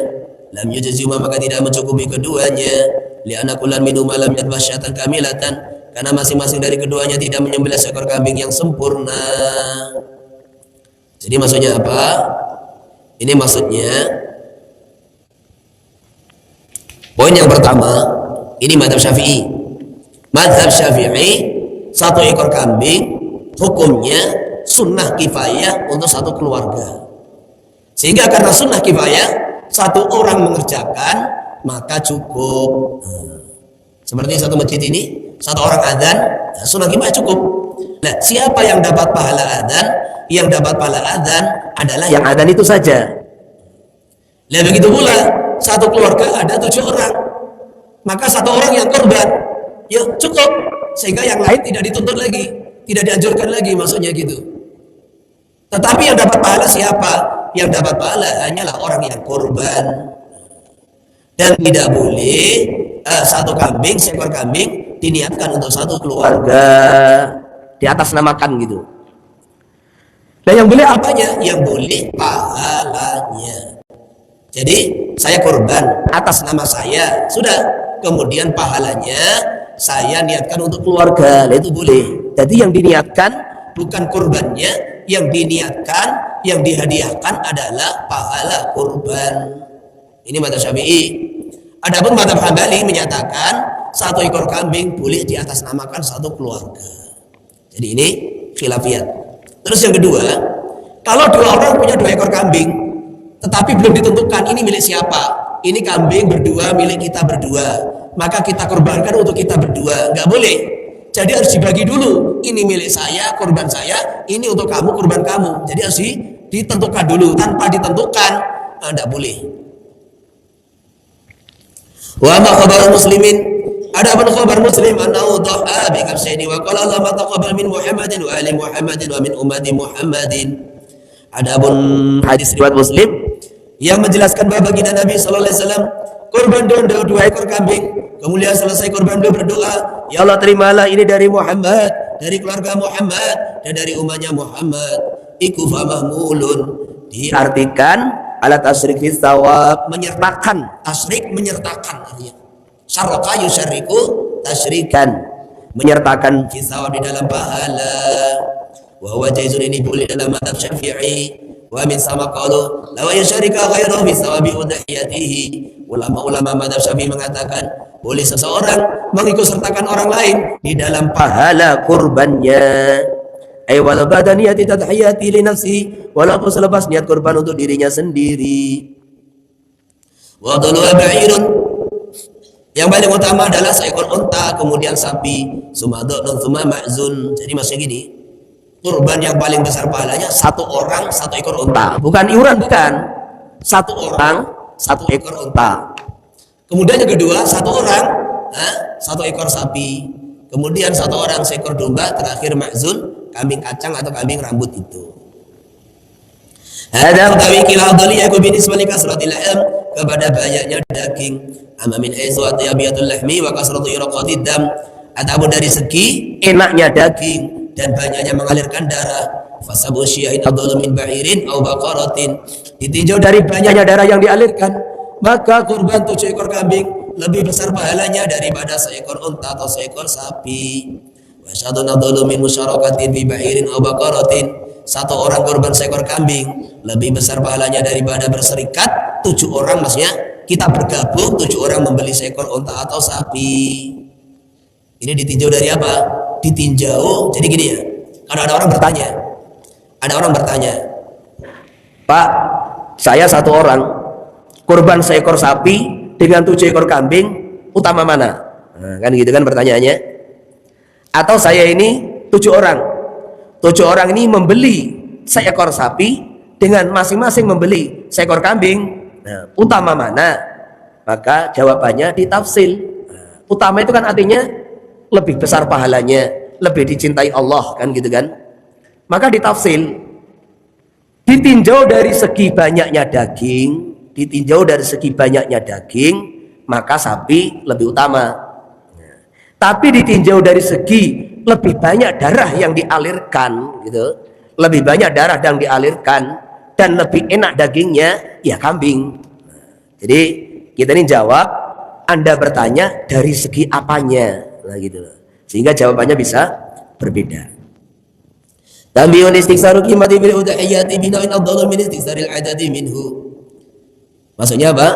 lam yujzima maka tidak mencukupi keduanya, li'anna kullan minhuma lam yadbah syatan kamilatan, karena masing-masing dari keduanya tidak menyembelih seekor kambing yang sempurna. Jadi maksudnya apa? Ini maksudnya poin yang pertama, ini mazhab Syafi'i. Mazhab Syafi'i 1 ekor kambing hukumnya sunnah kifayah untuk 1 keluarga. Sehingga karena sunnah kifayah 1 orang mengerjakan maka cukup. Seperti satu masjid ini 1 orang adzan, sunnah kifayah cukup. Nah, siapa yang dapat pahala adzan? Yang dapat pahala adzan adalah yang adzan itu saja. Nah, begitu pula 1 keluarga ada 7 orang, maka 1 orang yang korban, ya cukup, sehingga yang lain tidak dituntut lagi, tidak dianjurkan lagi, maksudnya gitu. Tetapi yang dapat pahala siapa? Yang dapat pahala hanyalah orang yang korban. Dan tidak boleh 1 kambing, seekor kambing diniatkan untuk 1 keluarga, di atas namakan gitu. Dan yang boleh apanya? Yang boleh pahalanya. Jadi saya korban atas nama saya, sudah, kemudian pahalanya saya niatkan untuk keluarga, itu boleh. Jadi yang diniatkan bukan korbannya, yang diniatkan, yang dihadiahkan adalah pahala korban. Ini mazhab Syafi'i. Adapun mazhab Hambali menyatakan 1 ekor kambing boleh di atas namakan 1 keluarga. Jadi ini khilafiyat. Terus yang kedua, kalau 2 orang punya 2 ekor kambing, tetapi belum ditentukan ini milik siapa. Ini kambing berdua milik kita berdua, maka kita korbankan untuk kita berdua. Nggak boleh. Jadi harus dibagi dulu. Ini milik saya, korban saya. Ini untuk kamu, korban kamu. Jadi harus ditentukan dulu. Tanpa ditentukan, nggak boleh. Wa ma khabar muslimin. Adapun khabar Muslim annahu dha'a bi kabshaini wa qala Allah ma taqabbal min Muhammadin wa ali Muhammadin wa min ummati Muhammadin. Adapun hadis riwayat Muslim yang menjelaskan bahwa baginda Nabi sallallahu alaihi wasallam korban 2 ekor kambing, kemudian selesai korban beliau berdoa, ya Allah terimalah ini dari Muhammad, dari keluarga Muhammad dan dari umatnya Muhammad. Iku fa mahmulun, diartikan ala tasyrik fi thawab, menyertakan, tasyrik menyertakan artinya. Syaraka yusyariku tasyrikan, menyertakan fi thawab di dalam pahala. Wa huwa jaizun, ini boleh dalam mazhab Syafi'i. Wa min sama qalu law yusyrika ghairuhu bi thawabi udhiyatihi. Ulama-ulama mazhab Syafi'i mengatakan boleh seseorang mengikut sertakan orang lain di dalam pahala kurbannya. Ay walau ba'da niyati tadhiyati li nafsi, walaupun selepas niat kurban untuk dirinya sendiri. Wa dalu ba'irun, yang paling utama adalah seekor unta, kemudian sapi, sumadun tsumma ma'zun. Jadi maksudnya gini, kurban yang paling besar pahalanya 1 orang 1 ekor unta, bukan iuran, bukan. 1 orang 1 ekor unta. Kemudian yang kedua 1 orang 1 ekor sapi. Kemudian 1 orang seekor domba. Terakhir ma'zun, kambing kacang atau kambing rambut itu. Hadza tawiqil adli yakun binisbati kasratil lahm, kepada banyaknya daging, amma min aizu atyabiyatul lahmi wa kasratu iraqatid dam. Adapun dari segi enaknya daging dan banyaknya mengalirkan darah, fasabu syi'in adlu min ba'irin aw baqaratin, ditinjau dari banyaknya darah yang dialirkan, maka kurban 7 ekor kambing lebih besar pahalanya daripada seekor unta atau seekor sapi. Wa syadun adlu min musyarakatin bi ba'irin aw baqaratin, 1 orang kurban seekor kambing lebih besar pahalanya daripada berserikat 7 orang, maksudnya kita bergabung 7 orang membeli seekor unta atau sapi. Ini ditinjau dari apa? Ditinjau, jadi gini ya, kalau ada orang bertanya, Pak, saya 1 orang kurban seekor sapi dengan 7 ekor kambing, utama mana? Nah, kan gitu kan pertanyaannya. Atau saya ini 7 orang ini membeli seekor sapi dengan masing-masing membeli seekor kambing, nah, utama mana? Maka jawabannya ditafsil. Utama itu kan artinya lebih besar pahalanya, lebih dicintai Allah, kan gitu kan. Maka ditafsil, ditinjau dari segi banyaknya daging, maka sapi lebih utama. Tapi ditinjau dari segi lebih banyak darah yang dialirkan, gitu. Lebih banyak darah yang dialirkan dan lebih enak dagingnya, ya kambing. Jadi kita ini jawab, Anda bertanya dari segi apanya, nah gitu. Sehingga jawabannya bisa berbeda. Tambihun istiqsaru qimati bil udhiyati bina'in afdhalu min istiqsaril adadi minhu. Maksudnya apa?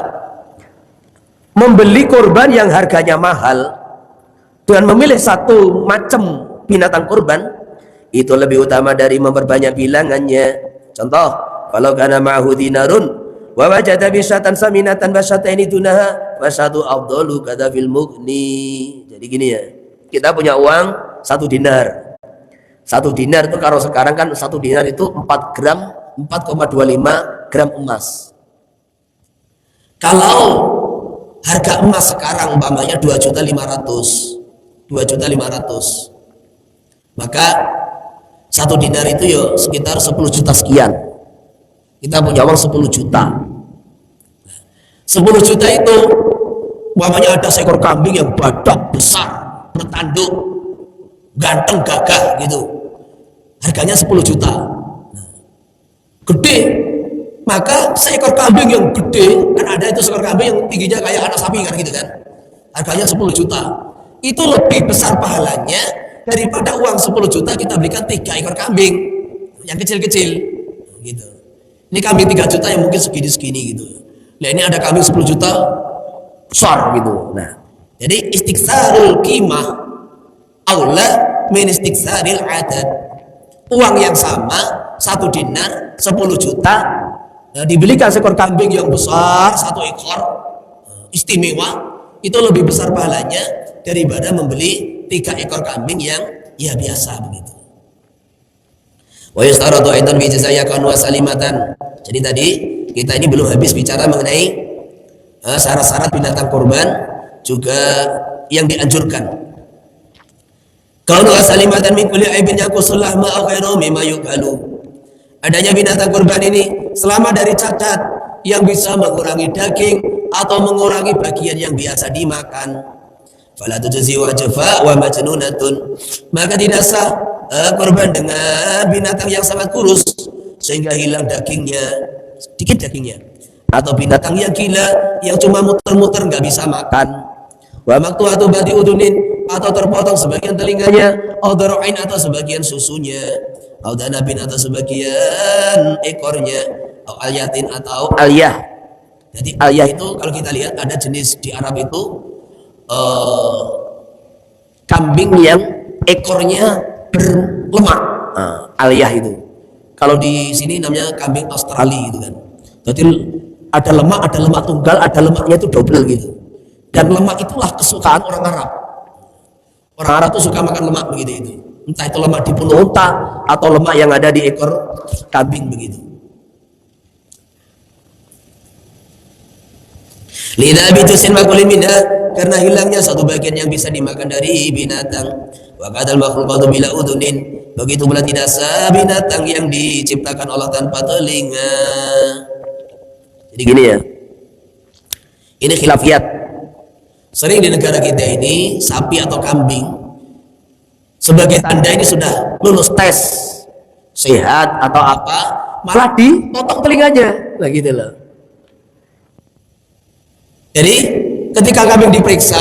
Membeli korban yang harganya mahal dengan memilih satu macam binatang korban itu lebih utama dari memperbanyak bilangannya. Contoh, kalau kana ma'hu dinarun wa wajada bisyatan saminatan wa syataini dunaha wa syatu afdalu kata fil mughni. Jadi gini ya. Kita punya uang 1 dinar. 1 dinar itu kalau sekarang kan 1 dinar itu 4 gram, 4,25 gram emas. Kalau harga emas sekarang umpamanya 2.500.000, 2.500.000, maka 1 dinar itu ya sekitar 10 juta sekian. Kita punya uang 10 juta. 10 juta itu umpamanya ada seekor kambing yang badak besar, bertanduk, ganteng, gagah gitu. Harganya 10 juta. Gede. Maka seekor kambing yang gede, kan ada itu seekor kambing yang tingginya kayak anak sapi kan gitu kan. Harganya 10 juta. Itu lebih besar pahalanya daripada uang 10 juta kita belikan 3 ekor kambing yang kecil-kecil gitu. Ini kambing 3 juta yang mungkin segini-segini gitu. Nah ini ada kambing 10 juta besar gitu. Nah, jadi istiqsarul qimah aula min istiqsaril adad. Uang yang sama 1 dinar 10 juta, nah, dibelikan seekor kambing yang besar 1 ekor istimewa, itu lebih besar pahalanya daripada membeli 3 ekor kambing yang ya biasa begitu. Wa yustaratu aidan bi jazayakan wa salimatan. Jadi tadi kita ini belum habis bicara mengenai syarat-syarat binatang kurban juga yang dianjurkan. Kalau salimatan min kulli aibin yaqusullah ma khairu mimma yuqalu. Adanya binatang kurban ini selama dari cacat yang bisa mengurangi daging atau mengurangi bagian yang biasa dimakan. Fala tujzi wa jafa wa majnunatun. Maka tidak sah kurban dengan binatang yang sangat kurus sehingga hilang dagingnya, sedikit dagingnya, atau binatang yang gila yang cuma muter-muter nggak bisa makan. Wa maqtu'atu badi udunin, atau terpotong sebagian telinganya, atau daru'ain atau sebagian susunya, atau danabin atau sebagian ekornya, atau alyatin atau aliyah. Jadi aliyah itu kalau kita lihat ada jenis di Arab itu kambing yang ekornya berlemak, aliyah itu. Kalau di sini namanya kambing Australia gitu kan. Jadi ada lemak tunggal, ada lemaknya itu double gitu. Dan lemak itulah kesukaan orang Arab. Orang Arab itu suka makan lemak begitu itu. Entah itu lemak di punuk unta atau lemak yang ada di ekor kambing begitu. Lidha bitusin makulin minha, karena hilangnya satu bagian yang bisa dimakan dari binatang. Wa qadal makhluqatu bila udunin, begitu pula tidak sah binatang yang diciptakan Allah tanpa telinga. Jadi gini ya. Ini khilafiyat. Sering di negara kita ini sapi atau kambing sebagai tanda ini sudah lulus tes sehat atau apa, malah dipotong telinganya, nah gitu loh. Jadi ketika kambing diperiksa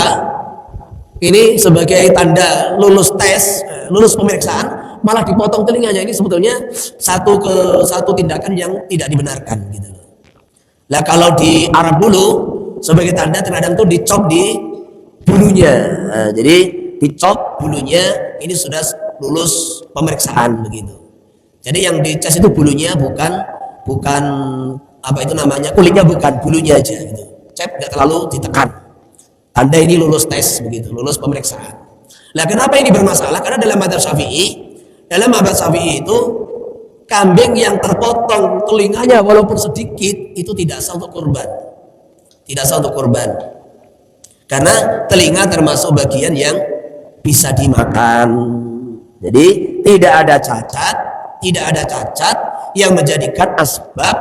ini sebagai tanda lulus tes, lulus pemeriksaan, malah dipotong telinganya. Ini sebetulnya satu tindakan yang tidak dibenarkan gitu loh. Nah kalau di Arab dulu sebagai tanda terkadang tuh dicop di bulunya. Nah, jadi dicop bulunya ini sudah lulus pemeriksaan begitu. Jadi yang dicas itu bulunya, bukan apa itu namanya, kulitnya bukan, bulunya aja gitu. Cep nggak terlalu ditekan. Tanda ini lulus tes begitu, lulus pemeriksaan. Nah kenapa ini bermasalah? Karena dalam mazhab Syafi'i itu kambing yang terpotong telinganya walaupun sedikit itu tidak sah untuk kurban. Tidak sah untuk kurban. Karena telinga termasuk bagian yang bisa dimakan. Jadi tidak ada cacat yang menjadikan asbab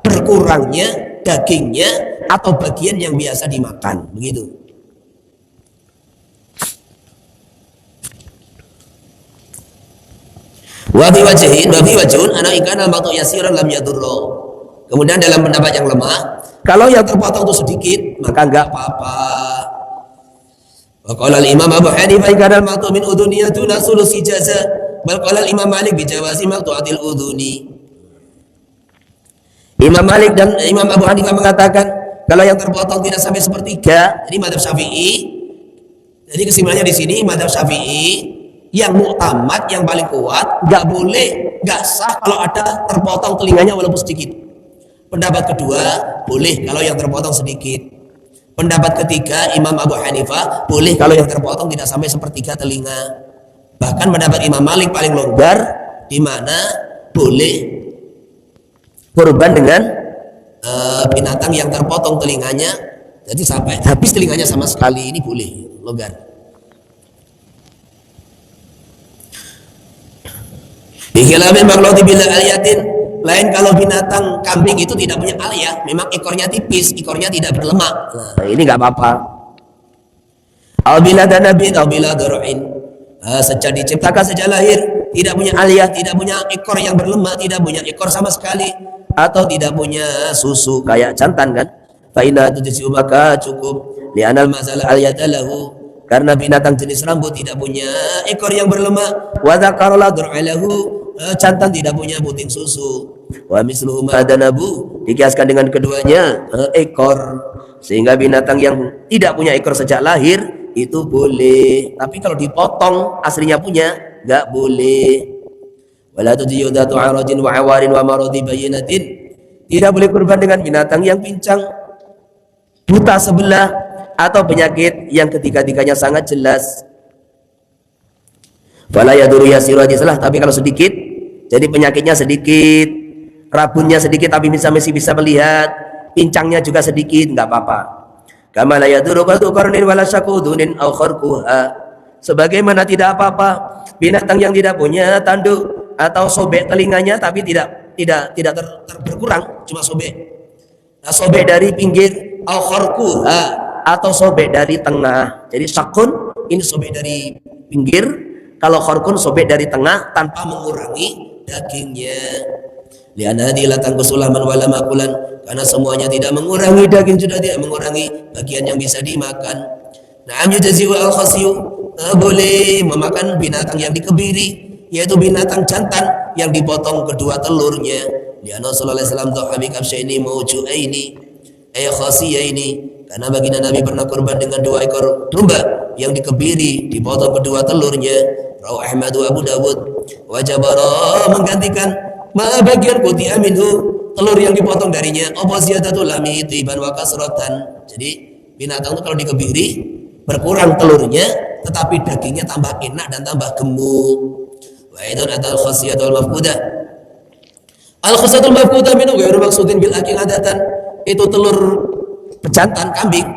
berkurangnya dagingnya atau bagian yang biasa dimakan, begitu. Wa fi wajhun ana ikana maqtu yasiran lam yadurra. Kemudian dalam pendapat yang lemah, kalau yang terpotong itu sedikit maka enggak apa-apa. Wa qala al-Imam Abu Hanifah kana al-maqtu min uduniyatuna sulusi jaza. Bal qala al-Imam Malik bi jawazi maqtu'atil uduni. Imam Malik dan Imam Abu Hanifah mengatakan kalau yang terpotong tidak sampai sepertiga, jadi mazhab Syafi'i. Jadi kesimpulannya di sini mazhab Syafi'i yang muktamad, yang paling kuat, nggak boleh, nggak sah kalau ada terpotong telinganya walaupun sedikit. Pendapat kedua boleh kalau yang terpotong sedikit. Pendapat ketiga Imam Abu Hanifah boleh kalau yang terpotong tidak sampai sepertiga telinga. Bahkan pendapat Imam Malik paling longgar di mana boleh kurban dengan binatang yang terpotong telinganya, jadi sampai habis telinganya sama sekali, ini boleh, longgar. Bikhilafil makhluti bila aliyatin, lain kalau binatang kambing itu tidak punya aliyah, memang ekornya tipis, ekornya tidak berlemak. Nah, ini nggak apa-apa. Al bila danabin, al bila daruin, sejak diciptakan sejak lahir tidak punya aliyah, tidak punya ekor yang berlemak, tidak punya ekor sama sekali, atau tidak punya susu kayak jantan kan, faina tujzi maka cukup li'anal masalah aliyatalahu, karena binatang jenis rambut tidak punya ekor yang berlemak, wa dzakara dur'alahu, jantan tidak punya puting susu, wa misluhu madanabu, dikiaskan dengan keduanya ekor, sehingga binatang yang tidak punya ekor sejak lahir itu boleh, tapi kalau dipotong aslinya punya nggak boleh. Wala tudiyudatu arajin wa awarin wa maradi bayinatin, tidak boleh kurban dengan binatang yang pincang, buta sebelah, atau penyakit yang ketiga-tiganya sangat jelas. Fala yaduru yasiru salah, tapi kalau sedikit, jadi penyakitnya sedikit, rabunnya sedikit tapi masih bisa melihat, pincangnya juga sedikit, nggak apa-apa. Kama la yaduru qatu qarnin wala syakudunin aw kharquha, sebagaimana tidak apa-apa binatang yang tidak punya tanduk atau sobek telinganya tapi tidak berkurang, cuma sobek. Nah, sobek dari pinggir, aw kharquha, atau sobek dari tengah. Jadi syakun ini sobek dari pinggir, kalau kharqun sobek dari tengah tanpa mengurangi dagingnya. Liana hadi la tangkusulaman wala makulan, karena semuanya tidak mengurangi daging, sudah tidak mengurangi bagian yang bisa dimakan. Na'am yujazi'u al-khasiyu, boleh memakan binatang yang dikebiri, yaitu binatang jantan yang dipotong kedua telurnya. Liana sallallahu alaihi wasallam dhahabi kabsyaini mawju'aini ay khasiyaini, karena baginda Nabi pernah kurban dengan 2 ekor domba yang dikebiri, dipotong kedua telurnya. Rawahu Ahmad wa Abu Dawud. Wa jabara, menggantikan ma bagian quti'a minhu, telur yang dipotong darinya, apa ziyadatul lami tiban wa kasratan. Jadi binatang itu kalau dikebiri berkurang telurnya tetapi dagingnya tambah enak dan tambah gemuk. Wa idun atal khasiyatul mafqudah. Al khasiyatul mafqudah minhu ghairu maksudin bil aqiqatan, itu telur pejantan kambing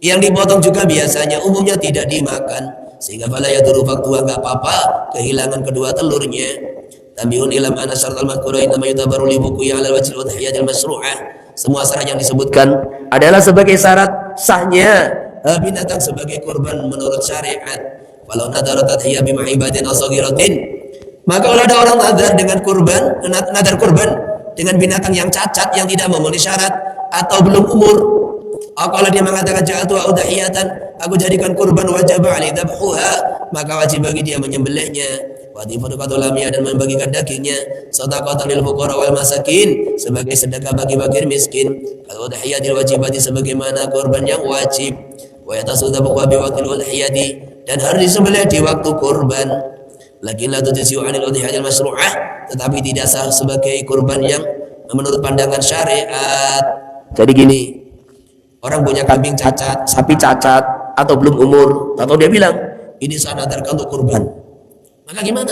yang dipotong juga biasanya umumnya tidak dimakan, sehingga fala yaduru faktuha, enggak apa-apa kehilangan kedua telurnya. Tabiun ilam ana syartal madhkura inma yutabaru li buqi ala wajhil udhiyatil masru'ah, semua syarat yang disebutkan adalah sebagai syarat sahnya binatang sebagai kurban menurut syariat. Walau nadara tadhiyah bima ibadin asghiratin, maka kalau ada orang nadar dengan kurban, nadar kurban dengan binatang yang cacat yang tidak memenuhi syarat atau belum umur, kalau dia mengatakan ja'atu udhiyatan, aku jadikan kurban, wajib alaihi dhabhuha, maka wajib bagi dia menyembelihnya. Wajib lamia, dan membagikan dagingnya, sedekatan lil fuqara wal masakin, sebagai sedekah bagi fakir miskin. Kalau udhiyatil wajibati, sebagaimana kurban yang wajib. Wa yatasuddabu bi waqtil udhiyati, dan harus disembelih di waktu kurban. Lakin la tujzi'u 'anil udhiyatil masru'ah, tetapi tidak sah sebagai kurban yang menurut pandangan syariat. Jadi gini, orang punya kambing cacat, sapi cacat, atau belum umur, atau dia bilang ini saya nadarkan untuk kurban, maka gimana?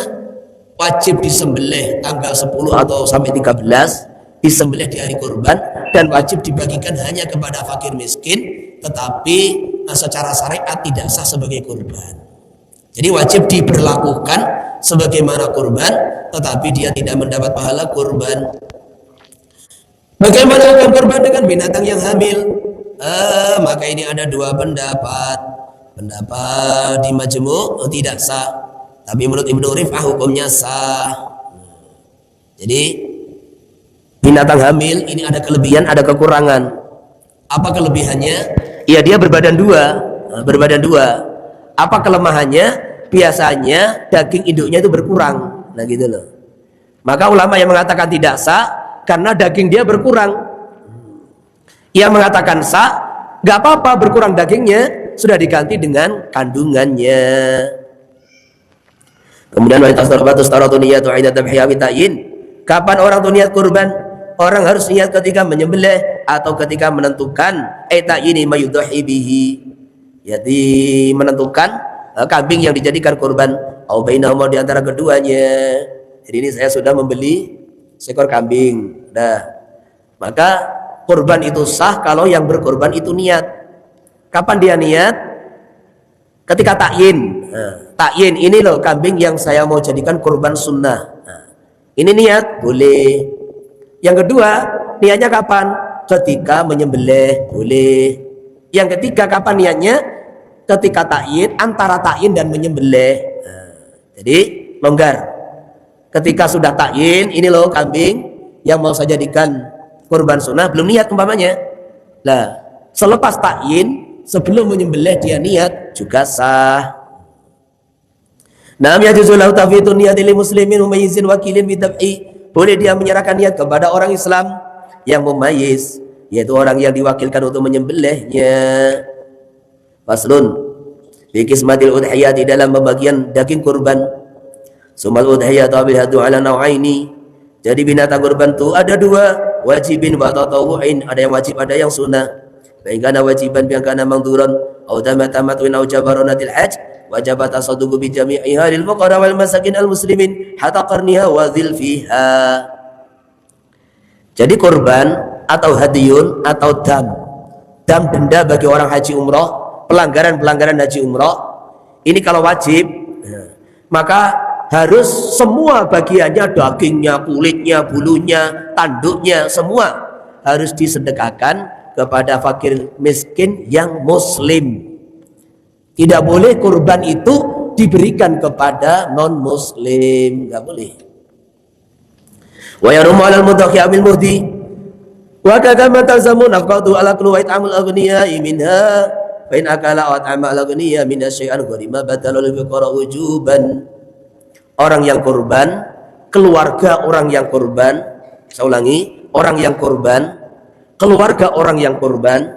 Wajib disembelih tanggal 10 atau sampai 13, disembelih di hari kurban, dan wajib dibagikan hanya kepada fakir miskin, tetapi secara syariat tidak sah sebagai kurban. Jadi wajib diberlakukan sebagaimana kurban, tetapi dia tidak mendapat pahala kurban. Bagaimana hukum kurban dengan binatang yang hamil? Maka ini ada 2 pendapat. Pendapat di Majmu' tidak sah, Tapi menurut Ibnu Rif'ah hukumnya sah. Jadi binatang hamil ini ada kelebihan, ada kekurangan. Apa kelebihannya? Ya dia berbadan dua, berbadan dua. Apa kelemahannya? Biasanya daging induknya itu berkurang. Nah gitu loh. Maka ulama yang mengatakan tidak sah karena daging dia berkurang. Yang mengatakan sah, nggak apa-apa berkurang dagingnya, sudah diganti dengan kandungannya. Kemudian kapan orang tuh niat kurban? Orang harus niat ketika menyembelih atau ketika menentukan ta'yini mayudhi bihi. Jadi menentukan kambing yang dijadikan kurban au bainahuma di antara keduanya. Jadi ini saya sudah membeli seekor kambing. Nah, maka kurban itu sah kalau yang berkurban itu niat. Kapan dia niat? Ketika takyin. Takyin ini loh kambing yang saya mau jadikan kurban sunnah. Ini niat boleh. Yang kedua, niatnya kapan? Ketika menyembelih boleh. Yang ketiga kapan niatnya? Ketika takyin, antara takyin dan menyembelih. Jadi longgar. Ketika sudah takyin, ini loh kambing yang mau saya jadikan kurban sunnah, belum niat umpamanya. Nah, selepas takyin, sebelum menyembelih dia niat juga sah. Nam yajuzu lahu tafwidun niyati lil muslimin mumayyizin wakilin bi tab'i. Boleh dia menyerahkan niat kepada orang Islam yang mumayyiz, yaitu orang yang diwakilkan untuk menyembelihnya. Faslun fi qismatil udhiyah, di dalam pembagian daging kurban. Sumal udhiyah tabil hadu ala nau'aini. Jadi binatang kurban itu ada dua, wajibin wa tatawu'in, ada yang wajib ada yang sunnah. Fa in kana wajiban bi kana mangduran aw tamatun aw jabaronatil hajj wajib tasadduqu bi jami'iha lil fuqara wal masakin al muslimin hatta qarniha wa dhilfiha. Jadi kurban atau hadiyun atau dam denda bagi orang haji umroh, pelanggaran haji umroh ini kalau wajib, maka harus semua bagiannya, dagingnya, kulitnya, bulunya, tanduknya, semua harus disedekahkan kepada fakir miskin yang muslim. Tidak boleh kurban itu diberikan kepada non muslim, nggak boleh. Wa yarumu 'alal mudhi amil muhdi wa kadama tazamu nafqatu ala kulli wa it'amul aghniya'i minha fa in akala wa at'ama al aghniya min syai'an gharima badalul fuqara wujuban. Orang yang kurban, keluarga orang yang kurban, saya ulangi, orang yang kurban, keluarga orang yang kurban,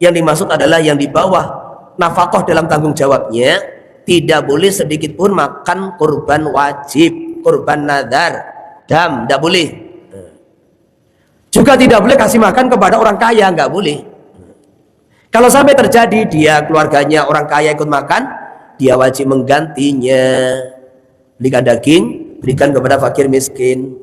yang dimaksud adalah yang di bawah nafkah dalam tanggung jawabnya, tidak boleh sedikit pun makan kurban wajib, kurban nadar, dam, tidak boleh. Juga tidak boleh kasih makan kepada orang kaya, nggak boleh. Kalau sampai terjadi dia keluarganya orang kaya ikut makan, dia wajib menggantinya. Berikan daging, berikan kepada fakir miskin.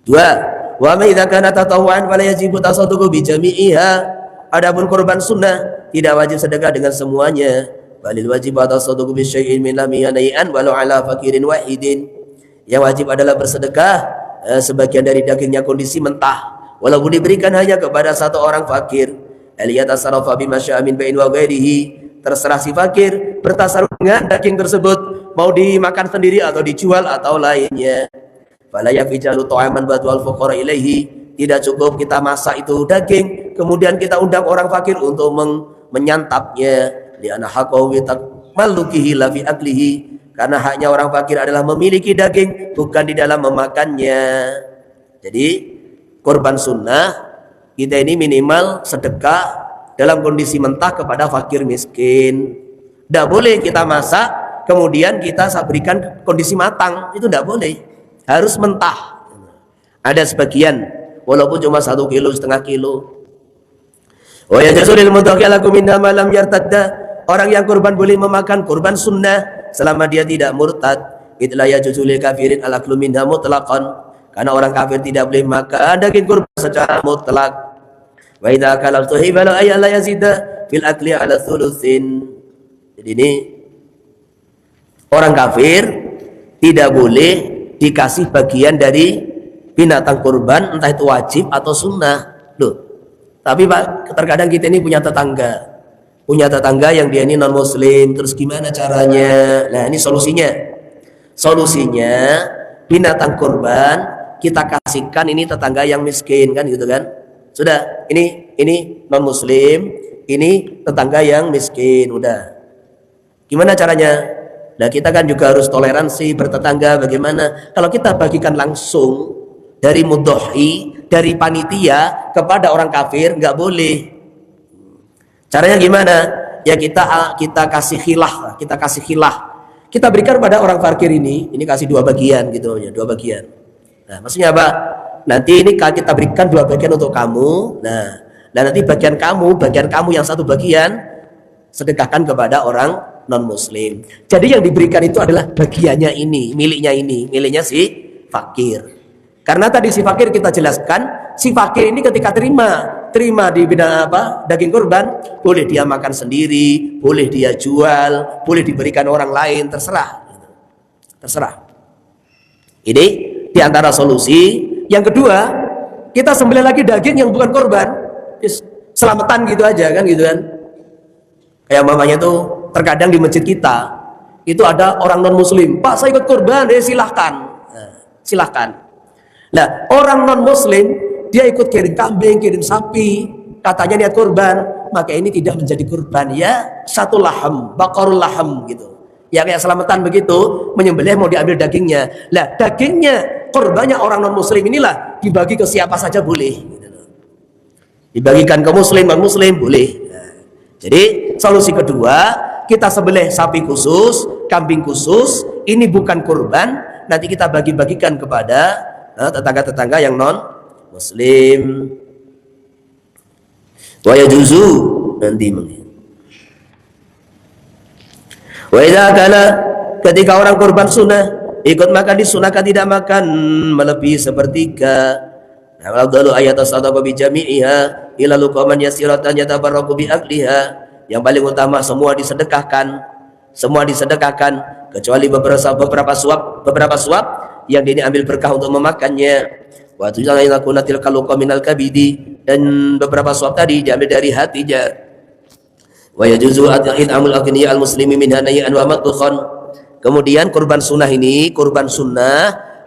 Dua, wa ma idza kana tatawwan fala yajibu tasadduqu bi jami'iha. Adapun kurban sunnah tidak wajib sedekah dengan semuanya. Balil wajib tasadduqu bi syai'in min lamiyani'an walau ala fakirin wahidin. Yang wajib adalah bersedekah sebagian dari dagingnya kondisi mentah, walaupun diberikan hanya kepada satu orang fakir. Aliyatasarrafa bima syaa min bai'in wa ghairihi. Terserah si fakir bertasarruf dengan daging tersebut, mau dimakan sendiri atau dijual atau lainnya. Fala yafijalu ta'aman badwal fuqara ilaihi. Tidak cukup kita masak itu daging kemudian kita undang orang fakir untuk menyantapnya. Li'anna haqqahu bi tamallukihi la fi aklihi. Karena haknya orang fakir adalah memiliki daging, bukan di dalam memakannya. Jadi korban sunnah kita ini minimal sedekah dalam kondisi mentah kepada fakir miskin. Tidak boleh kita masak kemudian kita berikan kondisi matang, itu tidak boleh, harus mentah. Ada sebagian walaupun cuma 1,5 kilo. Wa yajuzu mudhaki lakum minna ma lam yartadda. Orang yang kurban boleh memakan kurban sunnah selama dia tidak murtad. Itla yajuzu lil kafirin al-aklu minha mutlaqan. Karena orang kafir tidak boleh makan daging kurban secara mutlak. Wa idza akala tuhibala ayala yazida fil akli ala thulutsin. Jadi ini orang kafir tidak boleh dikasih bagian dari binatang kurban, entah itu wajib atau sunnah. Loh, tapi Pak, terkadang kita ini punya tetangga yang dia ini non muslim, terus gimana caranya? Nah, ini solusinya. Solusinya binatang kurban kita kasihkan ini tetangga yang miskin kan gitu kan. Sudah, ini non muslim, ini tetangga yang miskin, udah. Gimana caranya? Nah, kita kan juga harus toleransi bertetangga. Bagaimana? Kalau kita bagikan langsung dari mudhohi, dari panitia kepada orang kafir, nggak boleh. Caranya gimana? Ya kita kasih khilah, kita berikan pada orang fakir ini kasih 2 bagian gitu ya, 2 bagian. Nah, maksudnya apa? Nanti ini kita berikan 2 bagian untuk kamu. Nah, dan nanti bagian kamu yang 1 bagian sedekahkan kepada orang non muslim. Jadi yang diberikan itu adalah bagiannya ini, miliknya si fakir. Karena tadi si fakir kita jelaskan, si fakir ini ketika terima di bidang daging kurban, boleh dia makan sendiri, boleh dia jual, boleh diberikan orang lain, terserah. Ini diantara solusi. Yang kedua, kita sembelih lagi daging yang bukan kurban, selamatan gitu aja kan gitu kan. Kayak mamanya tuh terkadang di masjid kita itu ada orang non muslim, Pak saya ikut kurban, silahkan. Silahkan. Nah, orang non muslim dia ikut kirim kambing, kirim sapi, katanya niat kurban, maka ini tidak menjadi kurban, ya satu laham, bakarul laham gitu. Ya kayak selamatan begitu, menyembelih mau diambil dagingnya. Lah dagingnya kurbannya orang non muslim inilah dibagi ke siapa saja boleh gitu. Dibagikan ke muslim, non muslim boleh. Nah, jadi solusi kedua, kita sembelih sapi khusus, kambing khusus, ini bukan kurban, nanti kita bagi-bagikan kepada tetangga-tetangga yang non muslim. Wa yajuzu nanti wa idza kana ketika orang kurban sunnah ikut makan disunahkan tidak makan melebihi sepertiga. Nah, afdalu ayat as-sadaqah bi jami'iha ila luqaman yasiratan yatabarraku bi akliha. Yang paling utama semua disedekahkan kecuali beberapa suap yang ini ambil berkah untuk memakannya. Wa tu'alaina tilkal luqaminal kabidi, dan beberapa suap tadi diambil dari hatinya. Wa yajuzu at'amul aghniya al-muslimi min hanayan wa matqan. Kemudian kurban sunnah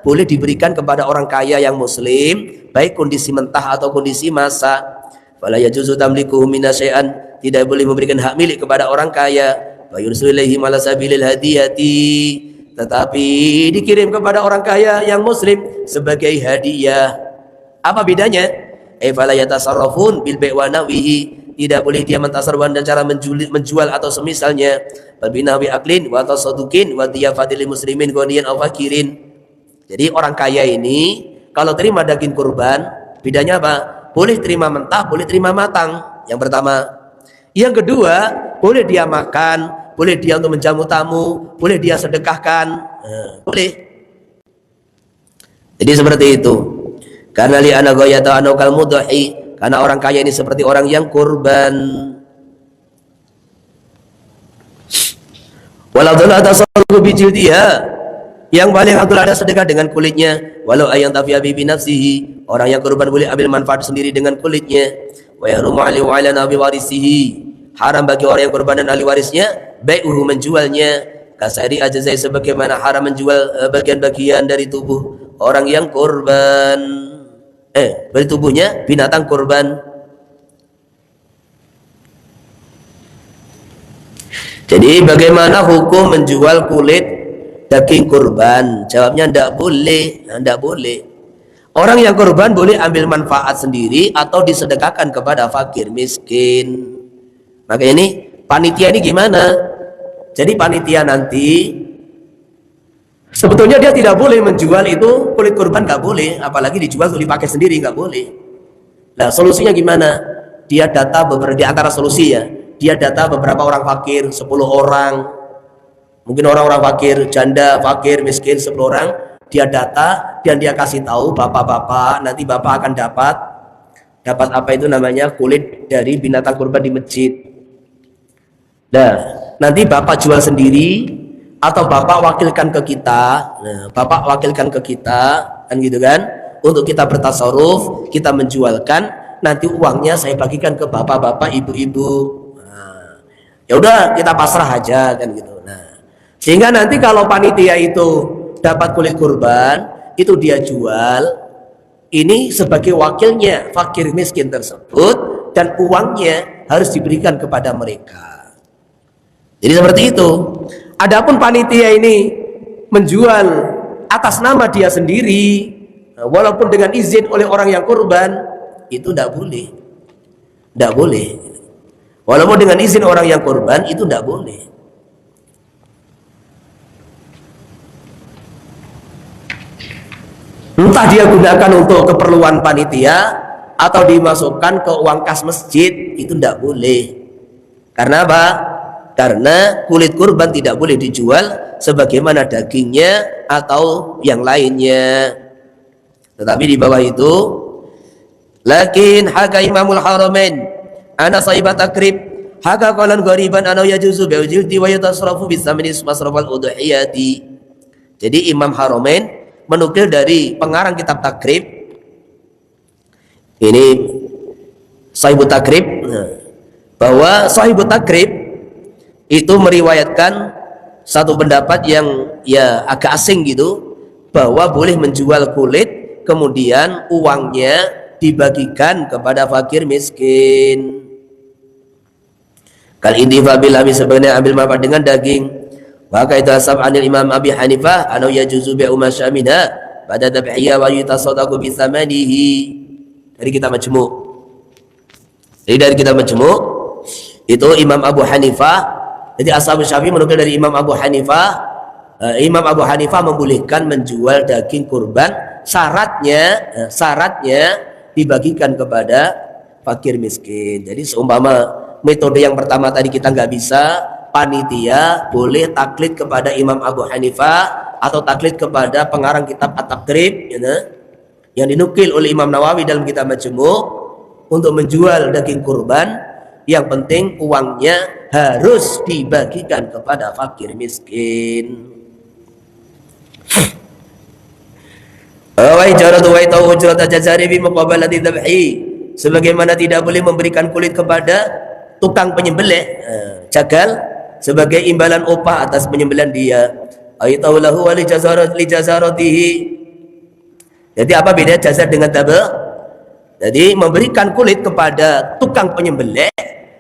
boleh diberikan kepada orang kaya yang muslim, baik kondisi mentah atau kondisi masak. Fala yajuzu tamlikuhu min syai'an, tidak boleh memberikan hak milik kepada orang kaya. Wa yursilu ilaihim ala sabilil hadiyati, tetapi dikirim kepada orang kaya yang muslim sebagai hadiah. Apa bedanya? Fala yatasarrafun bil bai' wa nawihi, tidak boleh dia mentasarrufkan dan cara menjual atau semisalnya. Babinawi aklin wa tasadduqin wa diyafatil muslimin ghaniyan aw fakirin. Jadi orang kaya ini kalau terima daging kurban, bedanya apa? Boleh terima mentah, boleh terima matang. Yang pertama. Yang kedua, boleh dia makan, boleh dia untuk menjamu tamu, boleh dia sedekahkan, boleh. Jadi seperti itu. Karena li ana ghayata anukal mudhi, karena orang kaya ini seperti orang yang kurban. Walau dhala tasarrufu bi jildiha, yang paling afdal ada sedekah dengan kulitnya. Walau ayyan tafiya bi nafsihi, orang yang kurban boleh ambil manfaat sendiri dengan kulitnya. Wa yarumu alaihi wa ala nabi warisihi, haram bagi orang yang kurban dan ahli warisnya bai'uhu menjualnya. Kasari ajazai, sebagaimana haram menjual bagian-bagian dari tubuh orang yang kurban, dari tubuhnya binatang kurban. Jadi bagaimana hukum menjual kulit daging kurban? Jawabnya tidak boleh, tidak boleh. Orang yang kurban boleh ambil manfaat sendiri atau disedekahkan kepada fakir miskin. Maka ini panitia ini gimana? Jadi panitia nanti sebetulnya dia tidak boleh menjual itu kulit kurban, nggak boleh, apalagi dijual untuk dipakai sendiri, nggak boleh. Nah solusinya gimana? Dia data beberapa, di antara solusi ya, dia data beberapa orang fakir, 10 orang, mungkin orang-orang fakir, janda, fakir, miskin, 10 orang, dia data dan dia kasih tahu bapak-bapak, nanti bapak akan dapat apa itu namanya kulit dari binatang kurban di masjid. Nah, nanti bapak jual sendiri atau bapak wakilkan ke kita. Nah, bapak wakilkan ke kita, kan gitu kan? Untuk kita bertasarruf, kita menjualkan, nanti uangnya saya bagikan ke bapak-bapak, ibu-ibu. Nah, ya udah kita pasrah aja kan gitu. Nah, sehingga nanti kalau panitia itu dapat kulit kurban, itu dia jual ini sebagai wakilnya fakir miskin tersebut, dan uangnya harus diberikan kepada mereka. Jadi seperti itu. Adapun panitia ini menjual atas nama dia sendiri, walaupun dengan izin oleh orang yang kurban, itu tidak boleh. Tidak boleh. Walaupun dengan izin orang yang kurban, itu tidak boleh. Entah dia gunakan untuk keperluan panitia atau dimasukkan ke uang kas masjid, itu tidak boleh. Karena apa? Karena kulit kurban tidak boleh dijual sebagaimana dagingnya atau yang lainnya. Tetapi di bawah itu, lakin haka Imamul Haramain ana sahibat takrib haka qalan ghariban ana yajuzu bi'ujudi wa yatasrafu bisamani masrafal udhiyati. Jadi Imam Haramain menukil dari pengarang kitab takrib, ini sahibut takrib, bahwa sahibut takrib itu meriwayatkan satu pendapat yang ya agak asing gitu, bahwa boleh menjual kulit kemudian uangnya dibagikan kepada fakir miskin. Kal intifa bil abi, sebenarnya ambil manfaat dengan daging. Maka itu asab anil Imam Abi Hanifah anau yajuzu bi'u masyamina pada dab'iyah wa yutasaddaqu bi thamanihi. Dari kita majmu'. Jadi dari kita majmu' itu Imam Abu Hanifah. Jadi Ashab Syafi'i menukil dari Imam Abu Hanifah. Imam Abu Hanifah membolehkan menjual daging kurban, syaratnya dibagikan kepada fakir miskin. Jadi seumpama metode yang pertama tadi kita nggak bisa, panitia boleh taklid kepada Imam Abu Hanifah atau taklid kepada pengarang kitab At-Takrib, yang dinukil oleh Imam Nawawi dalam kitab Majmu' untuk menjual daging kurban. Yang penting uangnya harus dibagikan kepada fakir miskin. Sebagaimana tidak boleh memberikan kulit kepada tukang penyembelih, jagal, sebagai imbalan upah atas penyembelihan dia. Jadi apa beda jazar dengan tabah? Jadi memberikan kulit kepada tukang penyembelih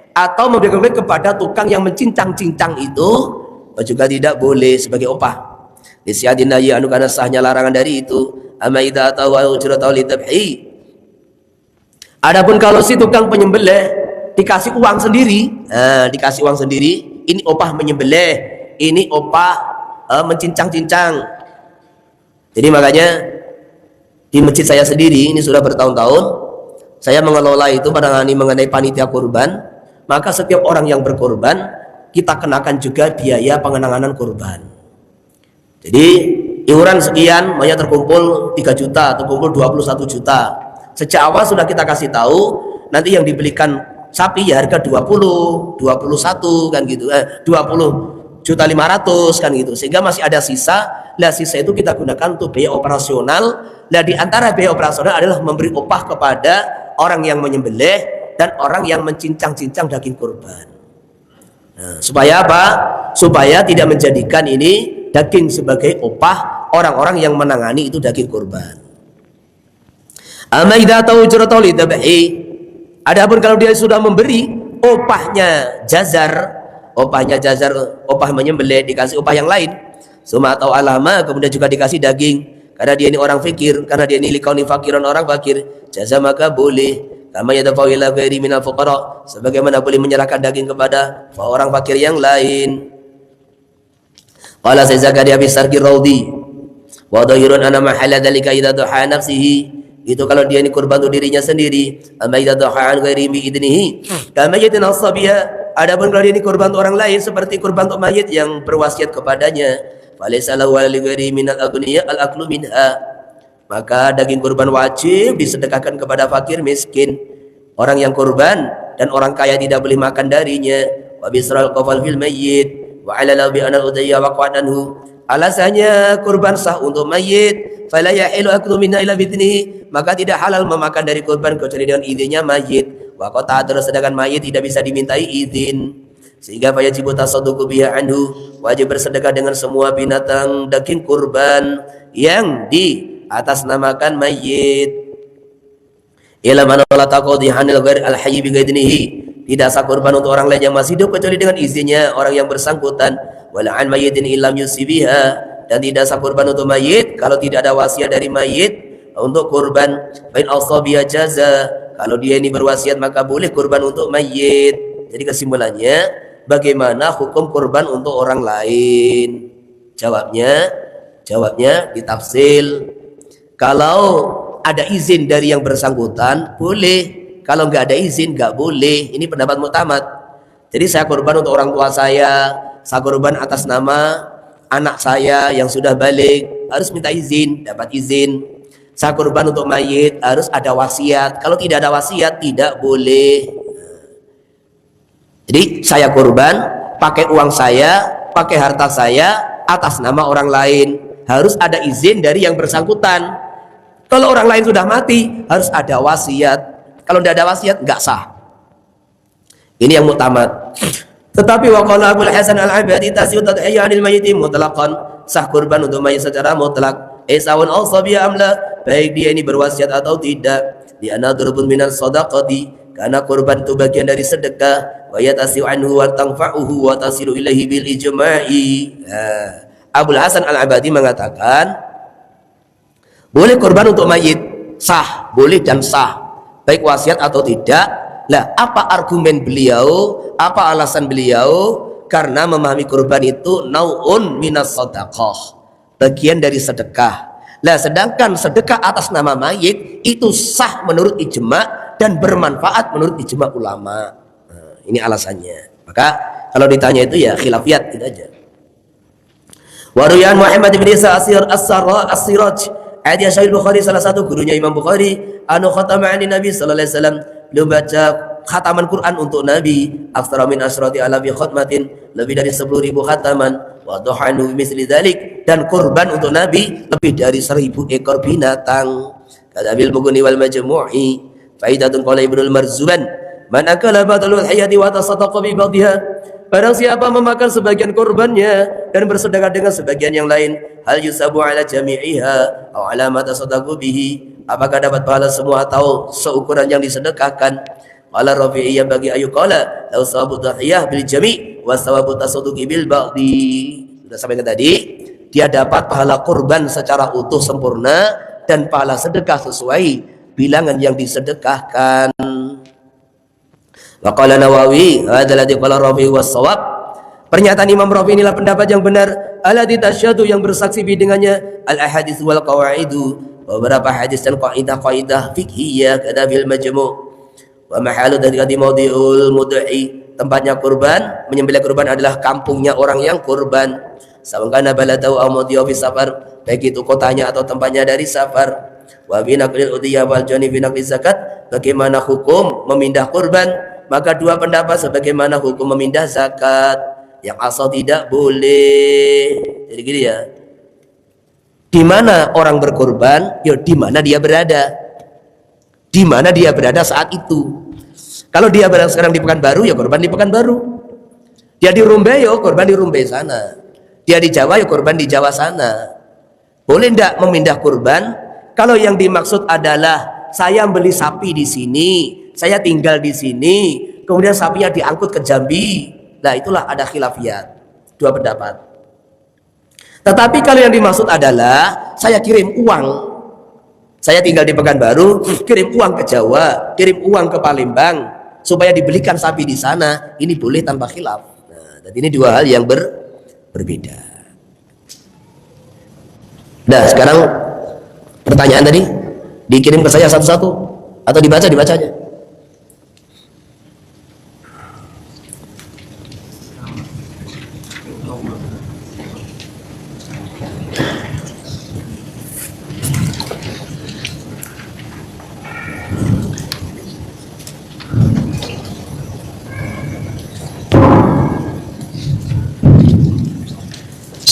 atau memberikan kulit kepada tukang yang mencincang-cincang itu juga tidak boleh sebagai upah. Lisyadin nahyi anu kana sahnya larangan dari itu. Amma idza atawa ujratahu litabhi. Adapun kalau si tukang penyembelih dikasih uang sendiri, dikasih uang sendiri, ini upah menyembelih, ini upah mencincang-cincang. Jadi makanya di masjid saya sendiri ini sudah bertahun-tahun saya mengelola itu mengenai panitia kurban. Maka setiap orang yang berkurban kita kenakan juga biaya pengenangan kurban. Jadi iuran sekian, banyak terkumpul 3 juta, terkumpul 21 juta. Sejak awal sudah kita kasih tahu, nanti yang dibelikan sapi ya harga 20, 21 kan gitu, 20.500.000 kan gitu. Sehingga masih ada sisa. Lah sisa itu kita gunakan untuk biaya operasional. Lah di antara biaya operasional adalah memberi upah kepada orang yang menyembelih dan orang yang mencincang-cincang daging kurban. Nah, supaya apa? Supaya tidak menjadikan ini daging sebagai upah orang-orang yang menangani itu daging kurban. Amma idza tawjuratu lidabhi. Adapun kalau dia sudah memberi upahnya jazar, upah menyembelih, dikasih upah yang lain. Suma atau alama, kemudian juga dikasih daging karena dia ini orang fakir, karena dia ini likauni fakiran, orang fakir, jaza maka boleh. Kama yadfa'u ila ghairi minal fuqara, sebagaimana boleh menyerahkan daging kepada orang fakir yang lain. Qala Zakaria bi Sarqi Raudi wa dhahirun anna mahalla dzalika idza duha nafsihi. Itu kalau dia ini kurban untuk dirinya sendiri. Amma idza duha an ghairi bi idnihi kama yatina sabiya. Adapun kalau dia ini kurban untuk orang lain seperti kurban untuk mayit yang berwasiat kepadanya, falaysa lahu li ghairi minal aghniya al aklu minha. Maka daging kurban wajib disedekahkan kepada fakir miskin, orang yang kurban, dan orang kaya tidak boleh makan darinya. Wa bisral qafal fil mayyit wa ala labi anal udayya wa qadanhu. Alasannya kurban sah untuk mayit, fala yahilu aklu minna ila bidnihi, maka tidak halal memakan dari kurban kecuali dengan izinnya mayit. Wa qata, terus sedangkan mayit tidak bisa dimintai izin. sehingga fayajibu tasadduqu biha anhu, wajib bersedekah dengan semua binatang daging kurban yang di atas namakan mayit. Ila man la taqdi hanil ghairi al hayy bi ghaidnihi, tidak sah kurban untuk orang lain yang masih hidup kecuali dengan izinnya orang yang bersangkutan. Wala an mayyitin illam yusibiha, dan tidak sah kurban untuk mayit kalau tidak ada wasiat dari mayit untuk kurban. Bain awsabiya jaza, kalau dia ini berwasiat maka boleh kurban untuk mayit. Jadi kesimpulannya, bagaimana hukum kurban untuk orang lain? Jawabnya ditafsil. Kalau ada izin dari yang bersangkutan boleh, kalau nggak ada izin nggak boleh. Ini pendapat muktamad. Jadi saya kurban untuk orang tua saya kurban atas nama anak saya yang sudah balik, harus minta izin, dapat izin. Saya kurban untuk mayit harus ada wasiat. Kalau tidak ada wasiat tidak boleh. Jadi saya kurban pakai uang saya, pakai harta saya atas nama orang lain, harus ada izin dari yang bersangkutan. Kalau orang lain sudah mati harus ada wasiat. Kalau tidak ada wasiat nggak sah. Ini yang muktamad. Tetapi waqala Abul Hasan Al-Abadi tasyu tadhiyya 'anil mayyiti mutlaqan, sah kurban untuk mayit secara mutlak. Sawun awsabiya amla, baik dia ini berwasiat atau tidak. Di anna durbun minan sadaqati, karena kurban itu bagian dari sedekah. Wa yatasi'u anhu wa tanfa'uhu wa tasilu ilaihi bil ijma'i. Abul Hasan Al-Abadi mengatakan boleh kurban untuk mayit, sah, boleh dan sah, baik wasiat atau tidak. Lah, apa argumen beliau? Apa alasan beliau? Karena memahami kurban itu nau'un minas sadaqah, bagian dari sedekah. Lah, sedangkan sedekah atas nama mayit itu sah menurut ijma dan bermanfaat menurut ijma ulama. Nah, ini alasannya. Maka kalau ditanya itu ya khilafiyat gitu aja. Waruyan Muhammad bin Isa as-Siraj, Adi Syahid Bukhari, salah satu gurunya Imam Bukhari, anu khatama 'ani Nabi sallallahu alaihi wasallam, beliau baca khataman Quran untuk Nabi aktsara min asyrati alafi khatmatin, lebih dari 10.000 khataman. Wa dhahanu misli dzalik, dan kurban untuk Nabi lebih dari 1.000 ekor binatang. Kata bil Mughni wal Majmu'i, faidatun qala Ibnul Marzuban, man akala ba'dal hayati wa tasaddaqa bi ba'dihha, barang siapa memakan sebagian kurbannya dan bersedekah dengan sebagian yang lain, hal yusabu ala jami'iha aw ala ma tasaddaqu bihi, apakah dapat pahala semua atau seukuran yang disedekahkan? Qala Rafi'i, bagi ayu qala law sawabu dhahiyah bil jami' wa sawabu tasadduqi bil ba'di. Sudah sampaikan tadi, dia dapat pahala kurban secara utuh sempurna dan pahala sedekah sesuai bilangan yang disedekahkan. Wa qala Nawawi, hadza alladhi qala Rafi'i was shawab. Pernyataan Imam Rafi inilah pendapat yang benar. Alladzi tasyhadu, yang bersaksi dengannya al ahadits wal qawaidu, beberapa hadis dan kaidah fiqhiyah, kata bil Majmu'. Wa mahalu dari maudiul mud'i, tempatnya kurban, menyembelih kurban adalah kampungnya orang yang kurban. Sawangkana baladau aw maudiu fi safar, baik itu kotanya atau tempatnya dari safar. Wa bi naqlil udhiyah wal jani fi naqli zakat, bagaimana hukum memindah kurban? Maka dua pendapat sebagaimana hukum memindah zakat. Yang asal tidak boleh. Jadi gini ya, di mana orang berkurban, ya di mana dia berada. Di mana dia berada saat itu. Kalau dia berada sekarang di Pekanbaru, ya korban di Pekanbaru. Dia di Rumbai, ya korban di Rumbai sana. Dia di Jawa, ya korban di Jawa sana. Boleh tidak memindah kurban? Kalau yang dimaksud adalah saya beli sapi di sini, saya tinggal di sini, kemudian sapinya diangkut ke Jambi, nah itulah ada khilafiyat, dua pendapat. Tetapi kalau yang dimaksud adalah saya kirim uang, saya tinggal di Pekanbaru, kirim uang ke Jawa, kirim uang ke Palembang supaya dibelikan sapi di sana, ini boleh tanpa khilaf. Nah, dan ini dua hal yang berbeda. Nah, sekarang pertanyaan tadi dikirim ke saya satu-satu atau dibacanya?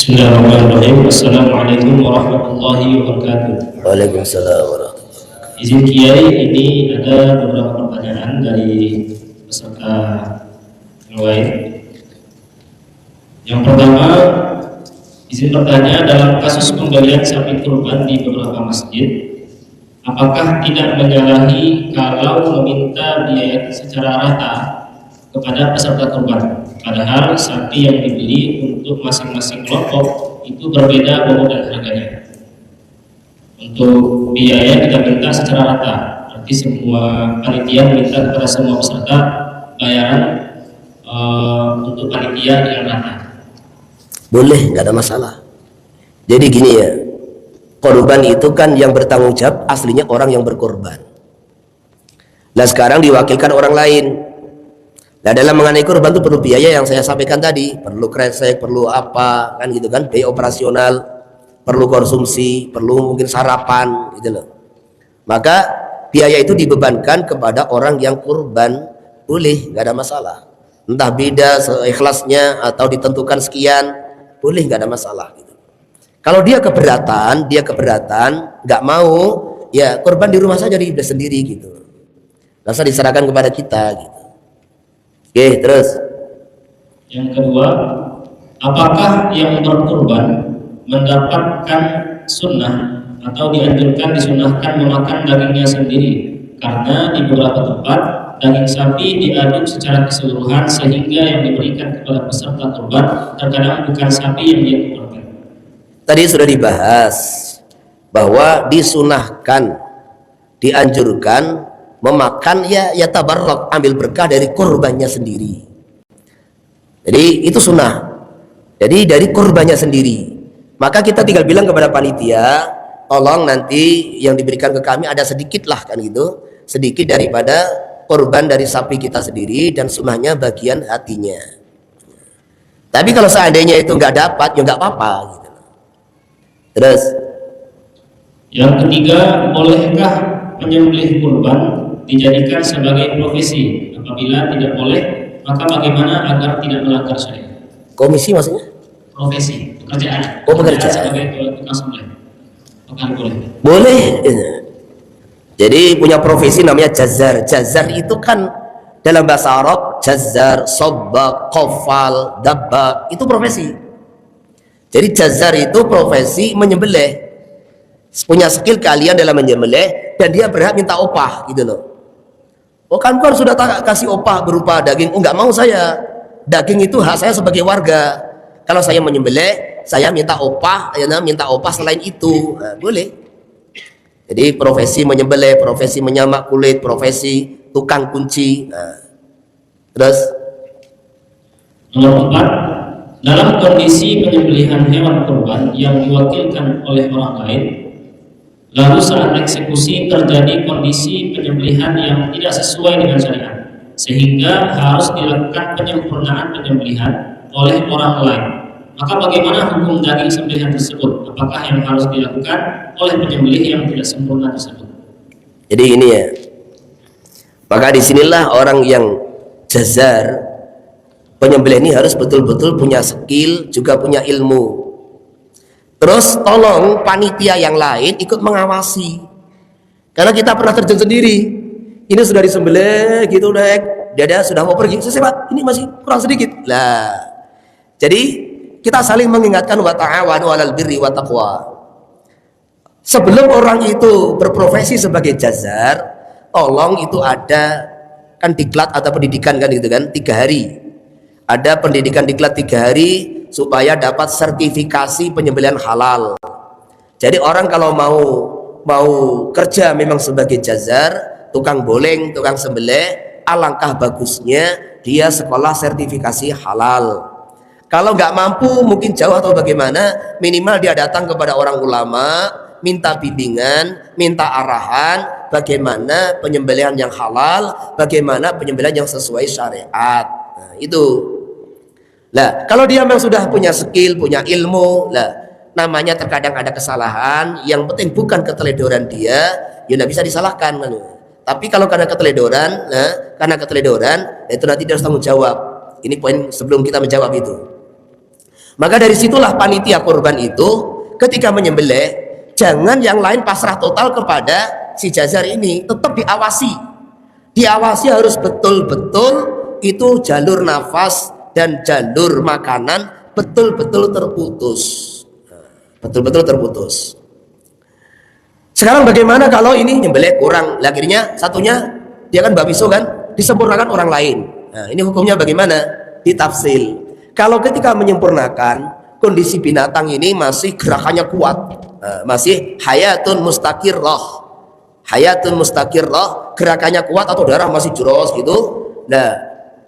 Bismillahirrahmanirrahim. Assalamualaikum warahmatullahi wabarakatuh. Waalaikumsalam warahmatullahi wabarakatuh. Izin Kiai, ini ada beberapa pertanyaan dari peserta yang lain. Yang pertama, izin bertanya, dalam kasus pembelian sapi kurban di beberapa masjid, apakah tidak menyalahi kalau meminta biaya secara rata kepada peserta kurban? Padahal sapi yang dibeli untuk masing-masing kelompok itu berbeda bobot dan harganya. Untuk biaya kita minta secara rata, berarti semua panitia minta kepada semua peserta bayaran untuk panitia yang rata. Boleh, nggak ada masalah. Jadi gini ya, korban itu kan yang bertanggung jawab aslinya orang yang berkorban. Nah sekarang diwakilkan orang lain. Nah dalam mengenai korban itu perlu biaya yang saya sampaikan tadi, perlu kresek, perlu apa kan gitu kan, biaya operasional, perlu konsumsi, perlu mungkin sarapan gitu loh. Maka biaya itu dibebankan kepada orang yang kurban, boleh, nggak ada masalah. Entah beda seikhlasnya atau ditentukan sekian, boleh, nggak ada masalah gitu. Kalau dia keberatan, nggak mau, ya korban di rumah saja dia sendiri gitu. Nggak usah diserahkan kepada kita gitu. Oke, terus. Yang kedua, apakah yang berkurban mendapatkan sunnah atau dianjurkan disunahkan memakan dagingnya sendiri? Karena di beberapa tempat daging sapi diaduk secara keseluruhan sehingga yang diberikan kepada peserta kurban terkadang bukan sapi yang dia kurbankan. Tadi sudah dibahas bahwa disunahkan, dianjurkan memakan ya tabarruk, ambil berkah dari kurbannya sendiri. Jadi itu sunnah. Jadi dari kurbannya sendiri. Maka kita tinggal bilang kepada panitia, tolong nanti yang diberikan ke kami ada sedikit lah kan gitu, sedikit daripada kurban dari sapi kita sendiri dan sunnahnya bagian hatinya. Tapi kalau seandainya itu nggak dapat, ya nggak apa-apa gitu. Terus yang ketiga, bolehkah penyembelih kurban dijadikan sebagai profesi? Apabila tidak boleh, maka bagaimana agar tidak melanggar syariat? komisi maksudnya? Profesi, pekerjaan. Oh, pekerjaan. Sebagai tukang sembelih. Apakah boleh? Boleh. Jadi punya profesi namanya jazar. Jazar itu kan dalam bahasa Arab, jazar, sobbak, kofal, dabbak, itu profesi. Jadi jazar itu profesi menyembelih. Punya skill kalian dalam menyembelih dan dia berhak minta opah gitu loh. Oh kan kau sudah tak kasih opah berupa daging. Oh nggak mau saya. Daging itu hak saya sebagai warga. Kalau saya menyembelih, saya minta opah, minta opah selain itu. Nah, boleh. Jadi profesi menyembelih, profesi menyamak kulit, profesi tukang kunci. Nah, terus nomor 4, dalam kondisi penyembelihan hewan kurban yang diwakilkan oleh orang lain, lalu saat eksekusi terjadi kondisi penyembelihan yang tidak sesuai dengan syariat, sehingga harus dilakukan penyempurnaan penyembelihan oleh orang lain. Maka bagaimana hukum daging sembelihan tersebut? Apakah yang harus dilakukan oleh penyembelih yang tidak sempurna tersebut? jadi ini ya. Maka disinilah orang yang jazar, penyembelih ini harus betul-betul punya skill, juga punya ilmu. Terus tolong panitia yang lain ikut mengawasi. Karena kita pernah terjun sendiri. Ini sudah disembelih gitu deh. Dia sudah mau pergi. Pak, ini masih kurang sedikit. Lah. Jadi kita saling mengingatkan wa ta'awanu 'alal birri wa taqwa. Sebelum orang itu berprofesi sebagai jazar, tolong itu ada kan diklat atau pendidikan kan gitu kan 3 hari. Ada pendidikan diklat 3 hari supaya dapat sertifikasi penyembelihan halal. Jadi orang kalau mau kerja memang sebagai jazar, tukang boleng, tukang sembelih, alangkah bagusnya dia sekolah sertifikasi halal. Kalau nggak mampu mungkin jauh atau bagaimana, minimal dia datang kepada orang ulama, minta bimbingan, minta arahan bagaimana penyembelihan yang halal, bagaimana penyembelihan yang sesuai syariat. Nah, itu. Lah, kalau dia memang sudah punya skill, punya ilmu, lah namanya terkadang ada kesalahan, yang penting bukan keteledoran dia, ya nggak bisa disalahkan kan. Tapi kalau karena keteledoran, itu nanti dia harus tanggung jawab. Ini poin sebelum kita menjawab itu. Maka dari situlah panitia kurban itu ketika menyembelih, jangan yang lain pasrah total kepada si jazar ini, tetap diawasi. Diawasi harus betul-betul itu jalur nafas dan jalur makanan betul-betul terputus. Betul-betul terputus. Sekarang bagaimana kalau ini nyembelih kurang, akhirnya satunya dia kan babi pisau kan, disempurnakan orang lain. Nah, ini hukumnya bagaimana? Ditafsil. Kalau ketika menyempurnakan, kondisi binatang ini masih gerakannya kuat, masih hayatun mustaqirrah, gerakannya kuat atau darah masih jeros gitu. Nah,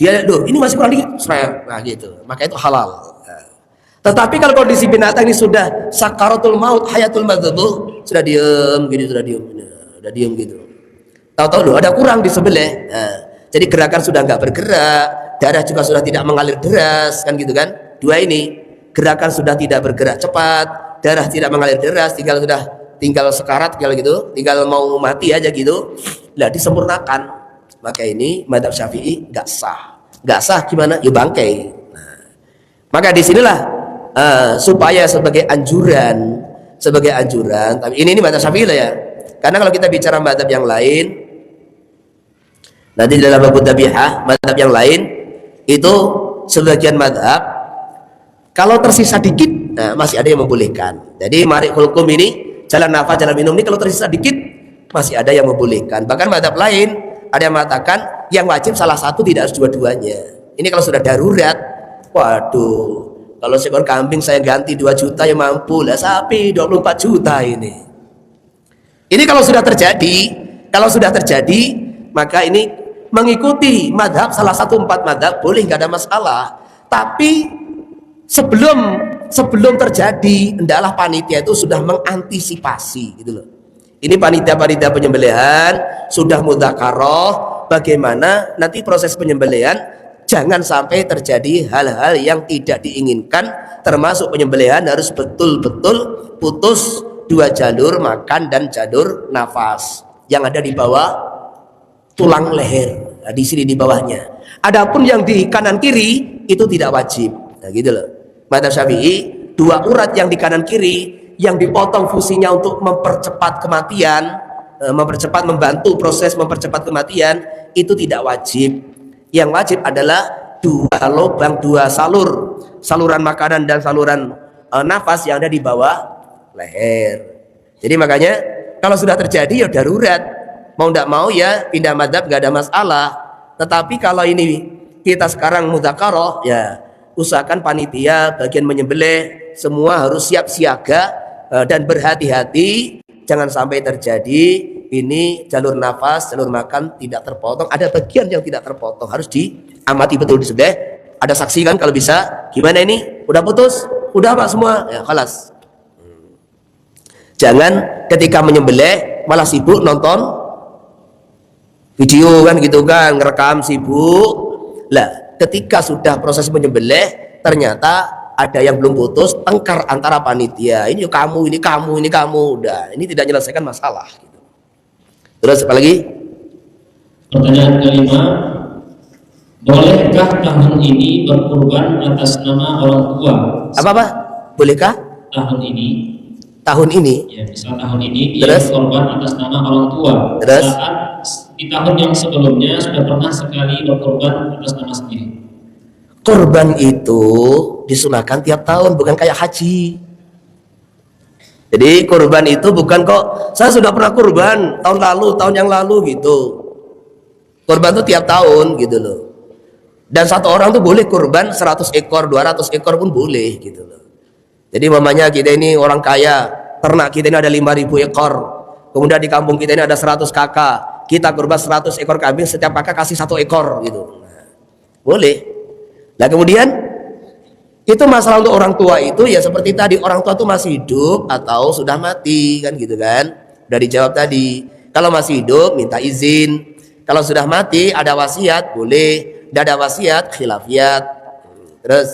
dia ini masih kurang dikit, nah gitu, maka itu halal. Tetapi kalau kondisi binatang ini sudah sakaratul maut, hayatul madzbuh, sudah diem gitu. Tahu-tahu loh ada kurang di sebelah. Nah, jadi gerakan sudah nggak bergerak, darah juga sudah tidak mengalir deras, kan gitu kan? Dua ini, gerakan sudah tidak bergerak cepat, darah tidak mengalir deras, tinggal sekarat tinggal mau mati aja gitu. Lah disempurnakan. Maka ini mazhab Syafi'i nggak sah. Nggak sah gimana? Ya bangkai. Nah, maka disinilah supaya sebagai anjuran, tapi ini mazhab Syafi'i lah ya. Karena kalau kita bicara mazhab yang lain, nanti di dalam bab dzabihah, mazhab yang lain itu sebagian mazhab kalau tersisa dikit, nah, masih ada yang membolehkan. Jadi mari hukum ini, jalan nafas, jalan minum ini kalau tersisa dikit masih ada yang membolehkan. Bahkan mazhab lain ada yang mengatakan yang wajib salah satu, tidak harus dua-duanya. Ini kalau sudah darurat, waduh. Kalau seekor kambing saya ganti 2 juta ya mampu lah, sapi 24 juta ini. Ini kalau sudah terjadi, maka ini mengikuti madhab salah satu 4 madhab boleh, nggak ada masalah. Tapi sebelum terjadi, hendaklah panitia itu sudah mengantisipasi gitu loh. Ini panitia penyembelihan sudah mudzakarah bagaimana nanti proses penyembelihan. Jangan sampai terjadi hal-hal yang tidak diinginkan, termasuk penyembelihan harus betul-betul putus 2 jalur makan dan jalur nafas yang ada di bawah tulang leher. Nah, di sini di bawahnya. Adapun yang di kanan kiri itu tidak wajib. Nah, gitu loh. Mazhab Syafi'i 2 urat yang di kanan kiri yang dipotong fungsinya untuk mempercepat kematian, membantu proses mempercepat kematian itu tidak wajib. Yang wajib adalah 2 lubang, 2 saluran makanan dan saluran nafas yang ada di bawah leher. Jadi makanya kalau sudah terjadi ya darurat, mau tidak mau ya pindah mazhab, nggak ada masalah. Tetapi kalau ini kita sekarang mudzakarah, ya usahakan panitia bagian menyembelih semua harus siap siaga dan berhati-hati, jangan sampai terjadi ini jalur nafas, jalur makan tidak terpotong. Ada bagian yang tidak terpotong, harus diamati betul di sebelah. Ada saksi kan kalau bisa. Gimana ini? Udah putus? Udah Pak semua? Ya, khalas. Jangan ketika menyembelih malah sibuk nonton video kan gitu kan, ngerekam sibuk. Lah, ketika sudah proses menyembelih ternyata ada yang belum putus, tengkar antara panitia. Ini kamu, udah. Ini tidak menyelesaikan masalah. Terus apa lagi? Pertanyaan kelima, bolehkah tahun ini berkurban atas nama orang tua? Apa? Bolehkah? Tahun ini. Ya, misal tahun ini dia berkorban atas nama orang tua. Terus? Saat di tahun yang sebelumnya sudah pernah sekali berkorban atas nama sendiri. Korban itu disunahkan tiap tahun, bukan kayak haji. Jadi kurban itu bukan kok saya sudah pernah kurban tahun yang lalu gitu. Kurban itu tiap tahun gitu loh. Dan satu orang tuh boleh kurban 100 ekor, 200 ekor pun boleh gitu loh. Jadi mamanya kita ini orang kaya, ternak kita ini ada 5.000 ekor. Kemudian di kampung kita ini ada 100 kakak. Kita kurban 100 ekor kambing, setiap kakak kasih 1 ekor gitu. Nah, boleh. Nah kemudian itu masalah untuk orang tua itu ya seperti tadi, orang tua itu masih hidup atau sudah mati kan gitu kan. Udah dijawab tadi. Kalau masih hidup minta izin. Kalau sudah mati ada wasiat boleh. Tidak ada wasiat khilafiyat. Terus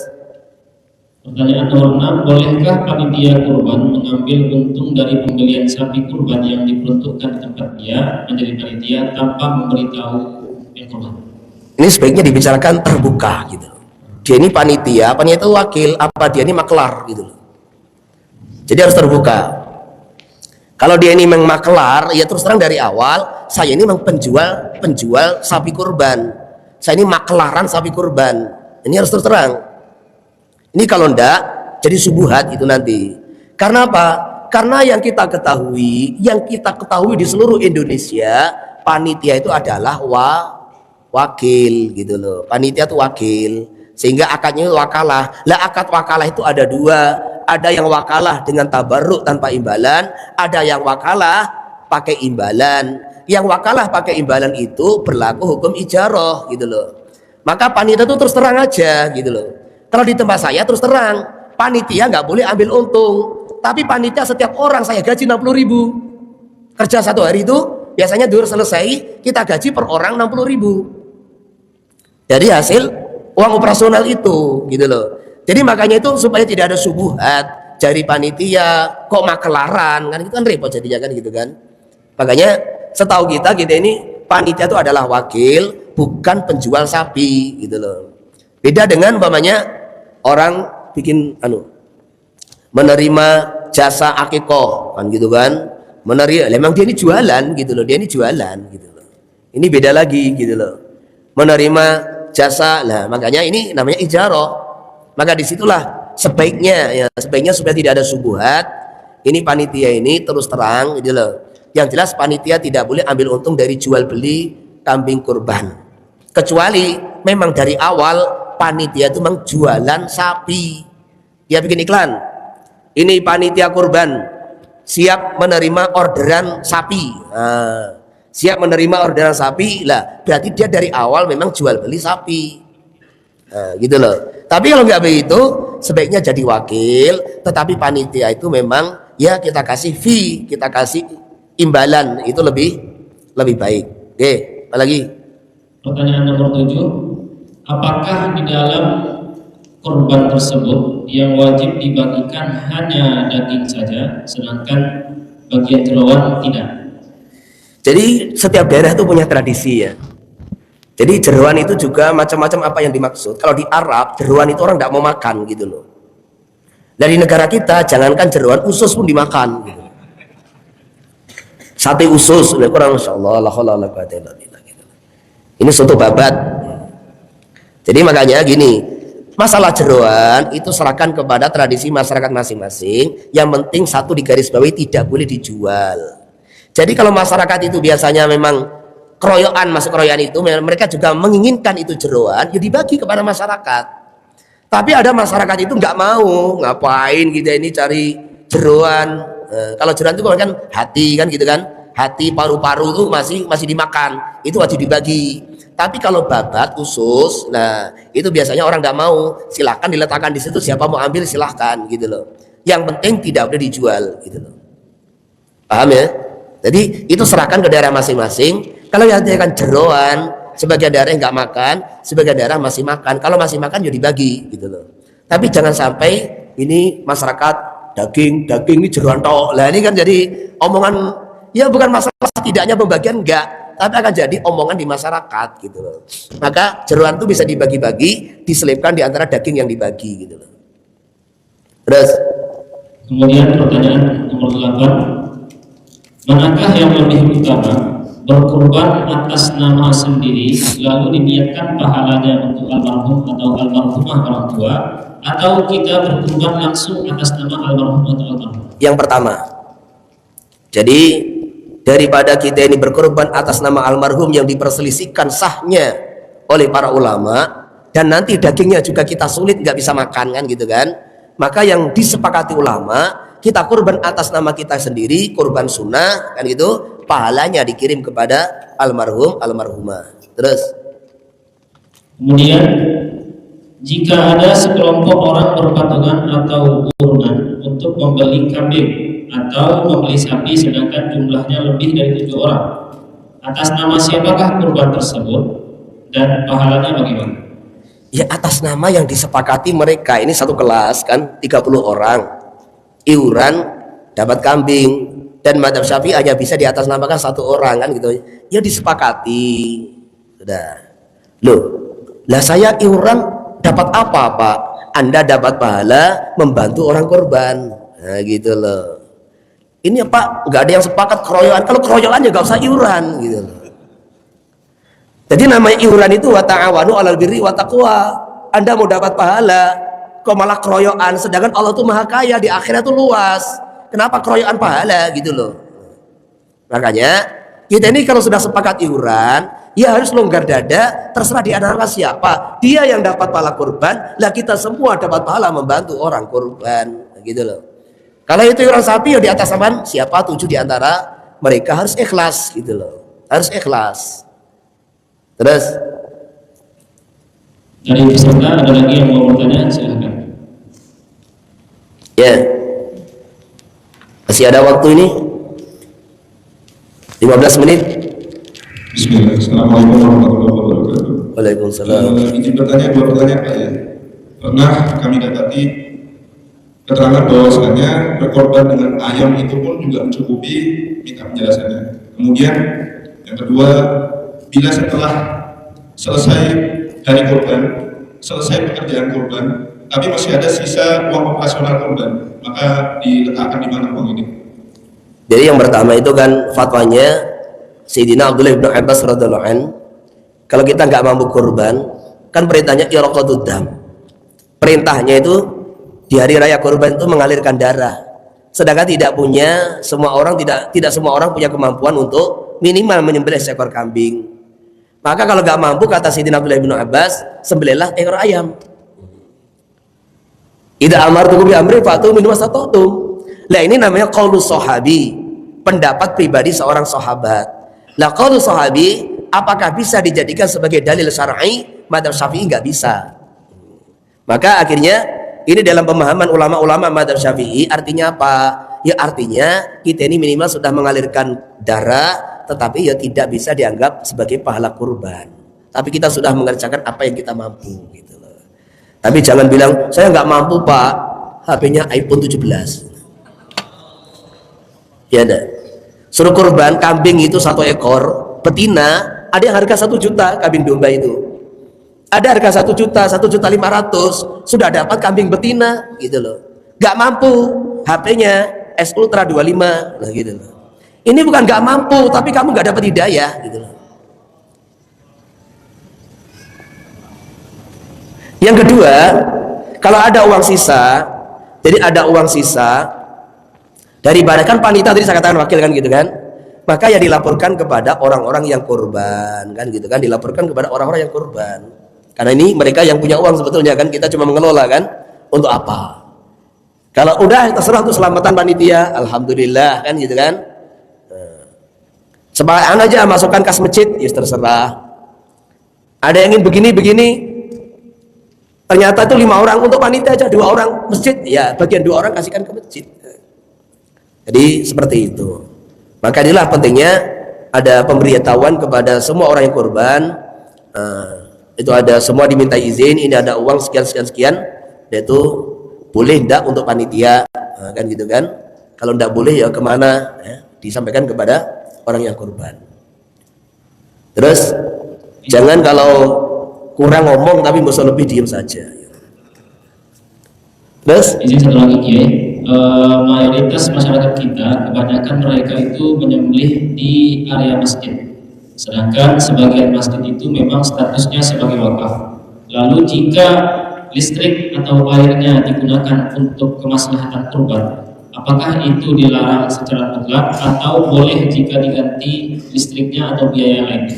pertanyaan nomor 6, bolehkah panitia kurban mengambil untung dari pembelian sapi kurban yang diperuntukkan di tempat dia menjadi panitia tanpa memberitahu yang kurban? Ini sebaiknya dibicarakan terbuka gitu. Dia ini panitia itu wakil, apa dia ini maklar gitu loh. Jadi harus terbuka. Kalau dia ini memang maklar, ya terus terang dari awal, saya ini memang penjual sapi kurban. Saya ini maklaran sapi kurban. Ini harus terus terang. Ini kalau ndak jadi subuhat itu nanti. Karena apa? Karena yang kita ketahui di seluruh Indonesia, panitia itu adalah wakil gitu loh. Panitia itu wakil, sehingga akadnya itu wakalah. Lah akad wakalah itu ada dua. Ada yang wakalah dengan tabarruk tanpa imbalan, ada yang wakalah pakai imbalan. Yang wakalah pakai imbalan itu berlaku hukum ijarah gitu loh. Maka panitia itu terus terang aja gitu loh. Kalau di tempat saya terus terang, panitia nggak boleh ambil untung. Tapi panitia setiap orang saya gaji 60.000. Kerja satu hari itu biasanya dur selesai kita gaji per orang 60.000. Dari hasil uang operasional itu gitu loh. Jadi makanya itu supaya tidak ada subuhat dari panitia kok makelaran kan, itu kan repot jadinya kan gitu kan. Makanya setahu kita ini panitia itu adalah wakil, bukan penjual sapi gitu loh. Beda dengan umpamanya orang bikin menerima jasa akikoh kan gitu kan. Menerima, memang dia ini jualan gitu loh, dia ini jualan gitu loh. Ini beda lagi gitu loh. Menerima jasa, lah makanya ini namanya ijarah. Maka disitulah sebaiknya supaya tidak ada subuhat, ini panitia ini terus terang gitu loh. Yang jelas panitia tidak boleh ambil untung dari jual beli kambing kurban, kecuali memang dari awal panitia itu memang jualan sapi. Dia bikin iklan, ini panitia kurban siap menerima orderan sapi. Siap menerima orderan sapi lah, berarti dia dari awal memang jual beli sapi. Gitu loh. Tapi kalau nggak begitu, sebaiknya jadi wakil, tetapi panitia itu memang ya kita kasih fee, kita kasih imbalan, itu lebih baik. Oke, apa lagi? Pertanyaan nomor 7, apakah di dalam kurban tersebut yang wajib dibagikan hanya daging saja, sedangkan bagian jeroan tidak? Jadi setiap daerah itu punya tradisi ya. Jadi jeroan itu juga macam-macam apa yang dimaksud. Kalau di Arab, jeroan itu orang tidak mau makan gitu loh. Dari negara kita, jangankan jeroan, usus pun dimakan gitu. Sate usus, kurang Masya Allah, ini soto babat. Jadi makanya gini, masalah jeroan itu serahkan kepada tradisi masyarakat masing-masing. Yang penting satu digarisbawahi, tidak boleh dijual. Jadi kalau masyarakat itu biasanya memang keroyokan, masuk keroyokan itu mereka juga menginginkan itu jeroan, ya dibagi kepada masyarakat. Tapi ada masyarakat itu nggak mau, ngapain kita ini cari jeroan. Kalau jeroan itu kan hati kan gitu kan, hati paru-paru itu masih dimakan, itu wajib dibagi. Tapi kalau babat usus, nah itu biasanya orang nggak mau, silahkan diletakkan di situ, siapa mau ambil silahkan gitu loh. Yang penting tidak boleh dijual gitu loh. Paham ya? Jadi itu serahkan ke daerah masing-masing. Kalau yang diadakan jeroan, sebagian daerah nggak makan, sebagian daerah masih makan. Kalau masih makan ya dibagi gitu loh. Tapi jangan sampai ini masyarakat daging ini jeroan tok. Lah ini kan jadi omongan, ya bukan masalah tidaknya pembagian enggak, tapi akan jadi omongan di masyarakat gitu loh. Maka jeroan itu bisa dibagi-bagi, diselipkan di antara daging yang dibagi gitu loh. Terus kemudian pertanyaan nomor 8, manakah yang lebih utama, berkurban atas nama sendiri lalu diniatkan pahalanya untuk almarhum atau almarhumah orang tua, atau kita berkurban langsung atas nama almarhum atau almarhum? Yang pertama, jadi daripada kita ini berkorban atas nama almarhum yang diperselisihkan sahnya oleh para ulama, dan nanti dagingnya juga kita sulit nggak bisa makan kan gitu kan, maka yang disepakati ulama kita kurban atas nama kita sendiri, kurban sunnah kan gitu, pahalanya dikirim kepada almarhum almarhumah. Terus kemudian jika ada sekelompok orang berpatungan atau urunan untuk membeli kambing atau membeli sapi sedangkan jumlahnya lebih dari 7 orang, atas nama siapakah kurban tersebut dan pahalanya bagaimana? Ya atas nama yang disepakati mereka, ini satu kelas kan 30 orang, iuran dapat kambing, dan madzhab Syafi'i hanya bisa di atas namakan 1 orang kan gitu. Ya disepakati. Sudah. Loh, lah saya iuran dapat apa, Pak? Anda dapat pahala membantu orang korban. Nah, gitu loh. Ini Pak, nggak ada yang sepakat keroyokan. Kalau keroyokan ya nggak usah iuran gitu loh. Jadi namanya iuran itu wa ta'awanu 'alal birri wa taqwa. Anda mau dapat pahala kok malah keroyokan, sedangkan Allah tuh maha kaya, di akhirat tuh luas. Kenapa keroyokan pahala gitu loh. Makanya kita ini kalau sudah sepakat iuran, ya harus longgar dada, terserah di antara siapa. Dia yang dapat pahala kurban, lah kita semua dapat pahala membantu orang kurban, gitu loh. Kalau itu iuran sapi ya di atas aman, siapa 7 di antara mereka harus ikhlas gitu loh. Harus ikhlas. Terus dari peserta ada lagi yang mau bertanya, silahkan. ya. Masih ada waktu ini 15 menit. Bismillah. Assalamualaikum warahmatullahi wabarakatuh. Waalaikumsalam. Izin bertanya 2 pertanyaan Pak ya. Pernah kami dapati keterangan bahwasanya berkorban dengan ayam itu pun juga mencukupi, minta penjelasannya. Kemudian yang kedua, bila setelah selesai dari korban, selesai pekerjaan korban, tapi masih ada sisa uang operasional korban, maka diletakkan di mana uang ini? Jadi yang pertama itu kan fatwanya Sayyidina Abdullah bin Abbas radhiyallahu an, kalau kita nggak mampu kurban, kan perintahnya iraqatud dam. Perintahnya itu di hari raya kurban itu mengalirkan darah. Sedangkan tidak punya semua orang, tidak semua orang punya kemampuan untuk minimal menyembelih seekor kambing. Maka kalau nggak mampu, kata Sayyidina Abdullah bin Abbas, sembelihlah ekor ayam. Idza amartukum bi amri fa'tu minhu mastata'tum. Lah ini namanya qaulus sahabi, pendapat pribadi seorang sahabat. Lah qaulus sahabi apakah bisa dijadikan sebagai dalil syar'i? Madzhab Syafi'i nggak bisa. Maka akhirnya ini dalam pemahaman ulama-ulama madzhab Syafi'i artinya apa? Ya artinya kita ini minimal sudah mengalirkan darah, tetapi ya tidak bisa dianggap sebagai pahala kurban. Tapi kita sudah mengerjakan apa yang kita mampu gitu loh. Tapi jangan bilang saya nggak mampu Pak, HP-nya iPhone 17. Ya ada. Suruh kurban kambing itu 1 ekor betina, ada yang harga 1 juta kambing domba itu. Ada harga 1 juta, 1.500.000 sudah dapat kambing betina gitu loh. Gak mampu, HP-nya S Ultra 25 lah gitu loh. Ini bukan gak mampu, tapi kamu gak dapat hidayah gitu loh. Yang kedua, kalau ada uang sisa, jadi ada uang sisa dari kan panitia tadi saya katakan wakil kan gitu kan, maka ya dilaporkan kepada orang-orang yang kurban kan gitu kan, dilaporkan kepada orang-orang yang kurban. Karena ini mereka yang punya uang sebetulnya kan, kita cuma mengelola kan, untuk apa? Kalau udah terserah untuk selamatan panitia, alhamdulillah kan gitu kan. Sebagian aja masukkan kas masjid, ya terserah. Ada yang ingin begini-begini, ternyata itu 5 orang untuk panitia aja, 2 orang masjid, ya bagian 2 orang kasihkan ke masjid. Jadi seperti itu. Maka inilah pentingnya ada pemberitahuan kepada semua orang yang kurban. Itu ada semua diminta izin, ini ada uang sekian, itu boleh enggak untuk panitia, kan gitu kan. Kalau enggak boleh ya kemana, ya, disampaikan kepada orang yang kurban. Terus jangan kalau kurang ngomong tapi mesti lebih diam saja. Terus Izin satu lagi Kiai, mayoritas masyarakat kita kebanyakan mereka itu menyembelih di area masjid. Sedangkan sebagian masjid itu memang statusnya sebagai wakaf. Lalu jika listrik atau airnya digunakan untuk kemaslahatan kurban, apakah itu dilarang secara mutlak atau boleh jika diganti listriknya atau biaya lain?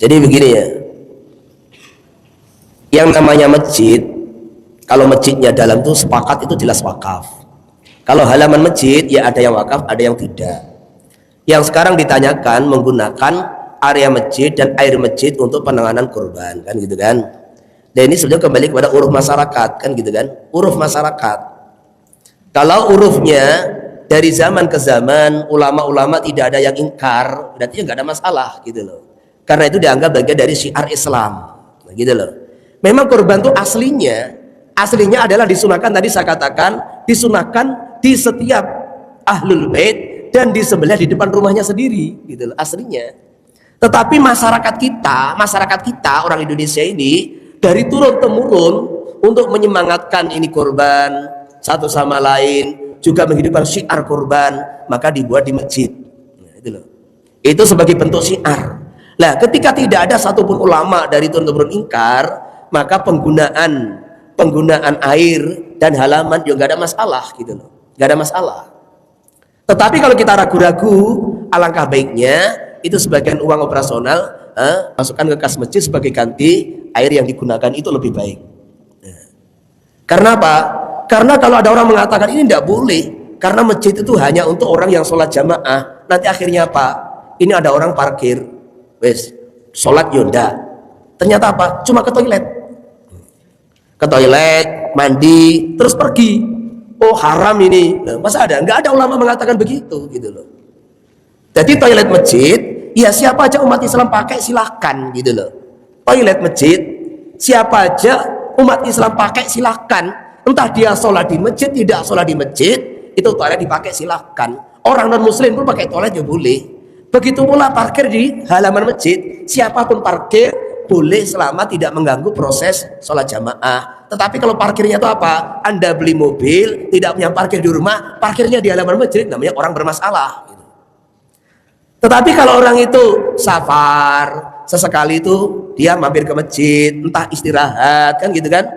jadi begini ya, yang namanya masjid, kalau masjidnya dalam tuh sepakat itu jelas wakaf. Kalau halaman masjid ya ada yang wakaf, ada yang tidak. Yang sekarang ditanyakan menggunakan area masjid dan air masjid untuk penanganan kurban kan gitu kan. Dan ini sebenarnya kembali kepada uruf masyarakat kan gitu kan, uruf masyarakat. Kalau urufnya dari zaman ke zaman ulama-ulama tidak ada yang ingkar, berarti nggak ada masalah gitu loh. Karena itu dianggap bagian dari syiar Islam, gitu loh. Memang kurban itu aslinya adalah disunahkan, tadi saya katakan disunahkan di setiap ahlul bait dan disembelih di depan rumahnya sendiri, gitu loh aslinya. Tetapi masyarakat kita orang Indonesia ini dari turun temurun untuk menyemangatkan ini kurban satu sama lain, juga menghidupkan syiar kurban, maka dibuat di masjid. Nah, itu loh. Itu sebagai bentuk syiar. Nah, ketika tidak ada satupun ulama dari turun temurun ingkar, maka penggunaan penggunaan air dan halaman juga nggak ada masalah gitu loh, nggak ada masalah. Tetapi kalau kita ragu-ragu, alangkah baiknya itu sebagian uang operasional masukkan ke kas masjid sebagai ganti air yang digunakan, itu lebih baik. Karena apa? Karena kalau ada orang mengatakan ini tidak boleh, karena masjid itu hanya untuk orang yang sholat jamaah, nanti akhirnya apa? Ini ada orang parkir, wes sholat yonda, ternyata apa? Cuma ke toilet, mandi, terus pergi. Oh haram ini. Nah, masa ada? Nggak ada ulama mengatakan begitu gitu loh. Jadi toilet masjid, ya siapa aja umat Islam pakai silahkan gitu loh. Toilet masjid, siapa aja umat Islam pakai silahkan. Entah dia sholat di masjid, tidak sholat di masjid, itu toilet dipakai silahkan. Orang non muslim pun pakai toilet ya boleh. Begitu pula parkir di halaman masjid, siapapun parkir boleh selama tidak mengganggu proses sholat jamaah. Tetapi kalau parkirnya itu apa? Anda beli mobil, tidak punya parkir di rumah, parkirnya di halaman masjid, namanya orang bermasalah gitu. Tetapi kalau orang itu safar, sesekali itu dia mampir ke masjid, entah istirahat kan gitu kan,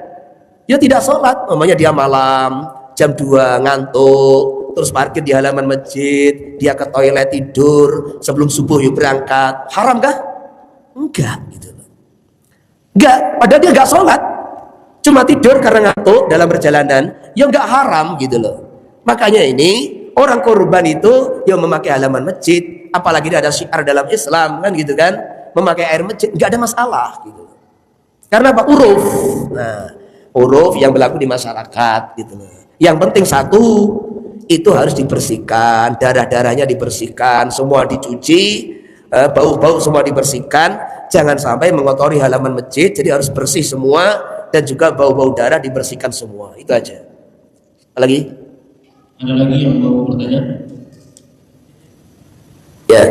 dia tidak sholat, namanya dia malam jam 2 ngantuk, terus parkir di halaman masjid, dia ke toilet tidur, sebelum subuh yuk berangkat, haram kah? Enggak gitu loh. Enggak, padahal dia enggak sholat, cuma tidur karena ngantuk dalam perjalanan, ya enggak haram gitu loh. Makanya ini orang korban itu yang memakai halaman masjid, apalagi ada syiar dalam Islam kan gitu kan, memakai air masjid enggak ada masalah gitu. Karena apa? Uruf. Nah, uruf yang berlaku di masyarakat gitu loh. Yang penting satu, itu harus dibersihkan, darah-darahnya dibersihkan, semua dicuci, bau-bau semua dibersihkan, jangan sampai mengotori halaman masjid, jadi harus bersih semua, dan juga bau-bau darah dibersihkan semua. Itu aja. Lagi? Ada lagi yang mau bertanya? Ya.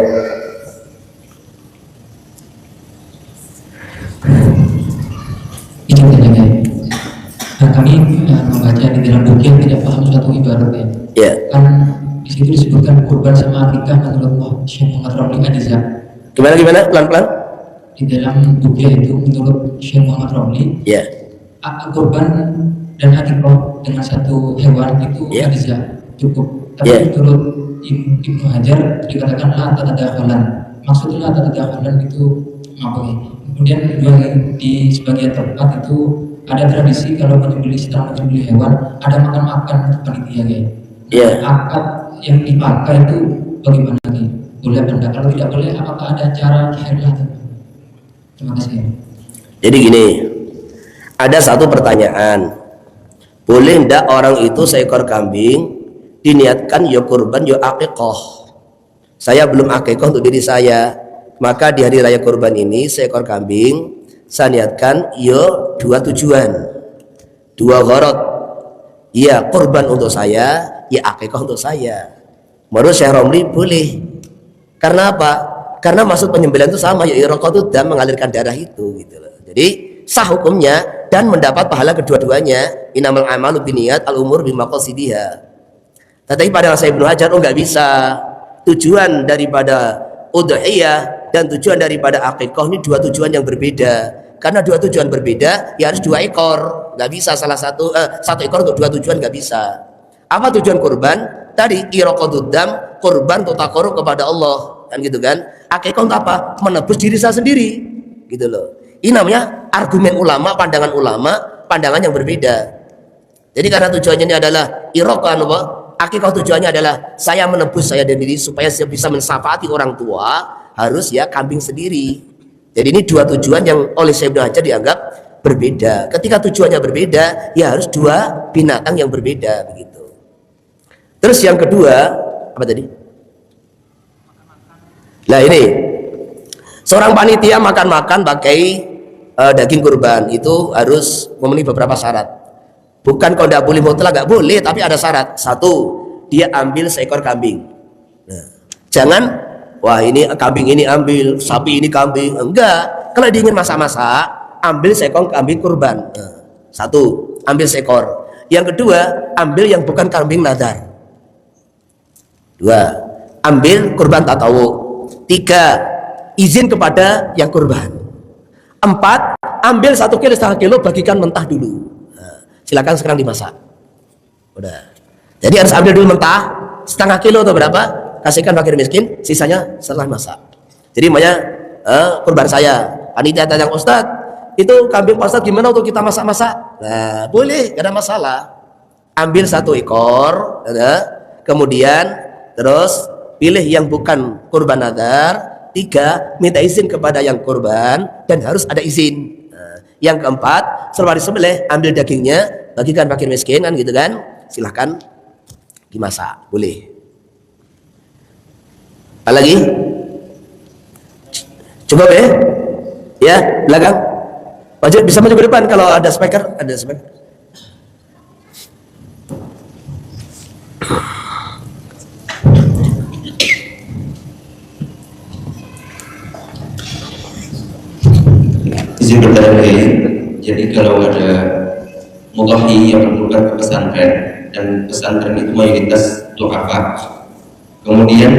Izin bertanya. Nah, kami membaca di dalam buku yang tidak paham suatu ibaratnya. Ya. Kan di situ disebutkan kurban sama akikah menurut Syekh Muhammad Ramli Adiza. Gimana? Pelan-pelan. Di dalam buku itu menurut Syekh Muhammad Ramli, Ya. Kurban dan akikah dengan satu hewan itu Adiza cukup. Tapi menurut Ibnu Hajar dikatakan la tatadakhalan. Maksudnya la tatadakhalan itu apa ya? Kemudian di sebagian tempat itu ada tradisi kalau setelah menyembelih hewan ada makan-makan panitia kayak. Akad yang dipakai itu bagaimana nih? Boleh Anda? Kalau tidak boleh, apakah ada cara syariat? Terima kasih. Jadi gini, ada satu pertanyaan. Boleh ndak orang itu seekor kambing diniatkan ya kurban ya akikah? Saya belum akikah untuk diri saya, maka di hari raya kurban ini seekor kambing saya niatkan ya dua tujuan, dua gharad. Ya kurban untuk saya, ya akikah untuk saya. Menurut Syekh Romli boleh. Karena apa? Karena maksud penyembelihan itu sama, ya iraqatu dam, mengalirkan darah itu gitu loh. Jadi sah hukumnya dan mendapat pahala kedua-duanya. Innamal a'malu binniyat, al-umur bimaqasidiha. Tetapi pada masa Ibnu Hajar nggak bisa. Tujuan daripada udhiyah dan tujuan daripada akikah ini dua tujuan yang berbeda. Karena dua tujuan berbeda, ya harus 2 ekor. Nggak bisa salah satu ekor untuk 2 tujuan, nggak bisa. Apa tujuan kurban? Tadi iraqadud dam, kurban untuk takarrub kepada Allah, kan gitu kan? Akikah untuk apa? Menebus diri saya sendiri, gitu loh. Ini namanya argumen ulama, pandangan yang berbeda. Jadi karena tujuannya ini adalah iraqah apa? Akikah tujuannya adalah saya menebus saya sendiri supaya saya bisa mensyafaati orang tua, harus ya kambing sendiri. Jadi ini 2 tujuan yang oleh Syekh Ibnu Hajar dianggap berbeda. Ketika tujuannya berbeda, ya harus 2 binatang yang berbeda begitu. Terus yang kedua, apa tadi? Nah ini, seorang panitia makan-makan pakai daging kurban itu harus memenuhi beberapa syarat. Bukan kalau tidak boleh mutlak, nggak boleh, tapi ada syarat. 1, dia ambil seekor kambing. Nah, jangan, wah ini kambing ini ambil, sapi ini kambing. Enggak, kalau dia ingin masak-masak, ambil seekor kambing kurban. Nah, 1, ambil seekor. Yang kedua, ambil yang bukan kambing nadar. 2, ambil kurban tatawu. 3, izin kepada yang kurban. 4, ambil 1,5 kilo bagikan mentah dulu. Nah, silakan sekarang dimasak. Udah. Jadi harus ambil dulu mentah, setengah kilo atau berapa, kasihkan fakir miskin, sisanya setelah masak. Jadi makanya kurban saya, panitia tanya Ustaz, itu kambing Ustaz gimana untuk kita masak-masak? Nah, boleh, gak ada masalah. Ambil 1 ekor, kemudian terus pilih yang bukan kurban nadar. 3, minta izin kepada yang kurban dan harus ada izin. Nah, yang keempat, setelah disembelih, ambil dagingnya, bagikan fakir miskin kan gitu kan. Silahkan dimasak, boleh. Apa lagi? Coba ya, belakang. Wajib bisa maju ke depan kalau ada speaker, Izin bertanya, jadi kalau ada mudhahi yang berbukan ke pesantren dan pesantren itu mayoritas du'afa, kemudian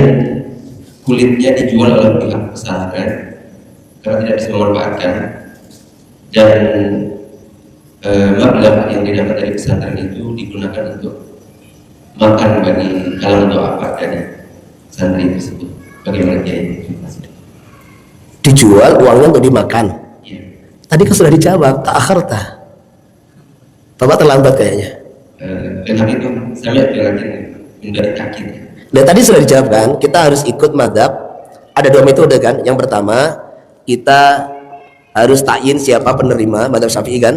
kulitnya dijual oleh pihak pesantren karena tidak bisa memanfaatkan, dan mablag yang didapat dari pesantren itu digunakan untuk makan bagi kalangan du'afa dari santri tersebut. Bagaimana dia? Dijual uangnya untuk dimakan. Tadi kan sudah dijawab, ta'akharta. Bapak terlambat kayaknya. Dengan itu saya menjadi takut. Nah, tadi sudah dijawab kan, kita harus ikut madhab. Ada 2 metode kan. Yang pertama, kita harus ta'yin siapa penerima, madhab Syafi'i kan.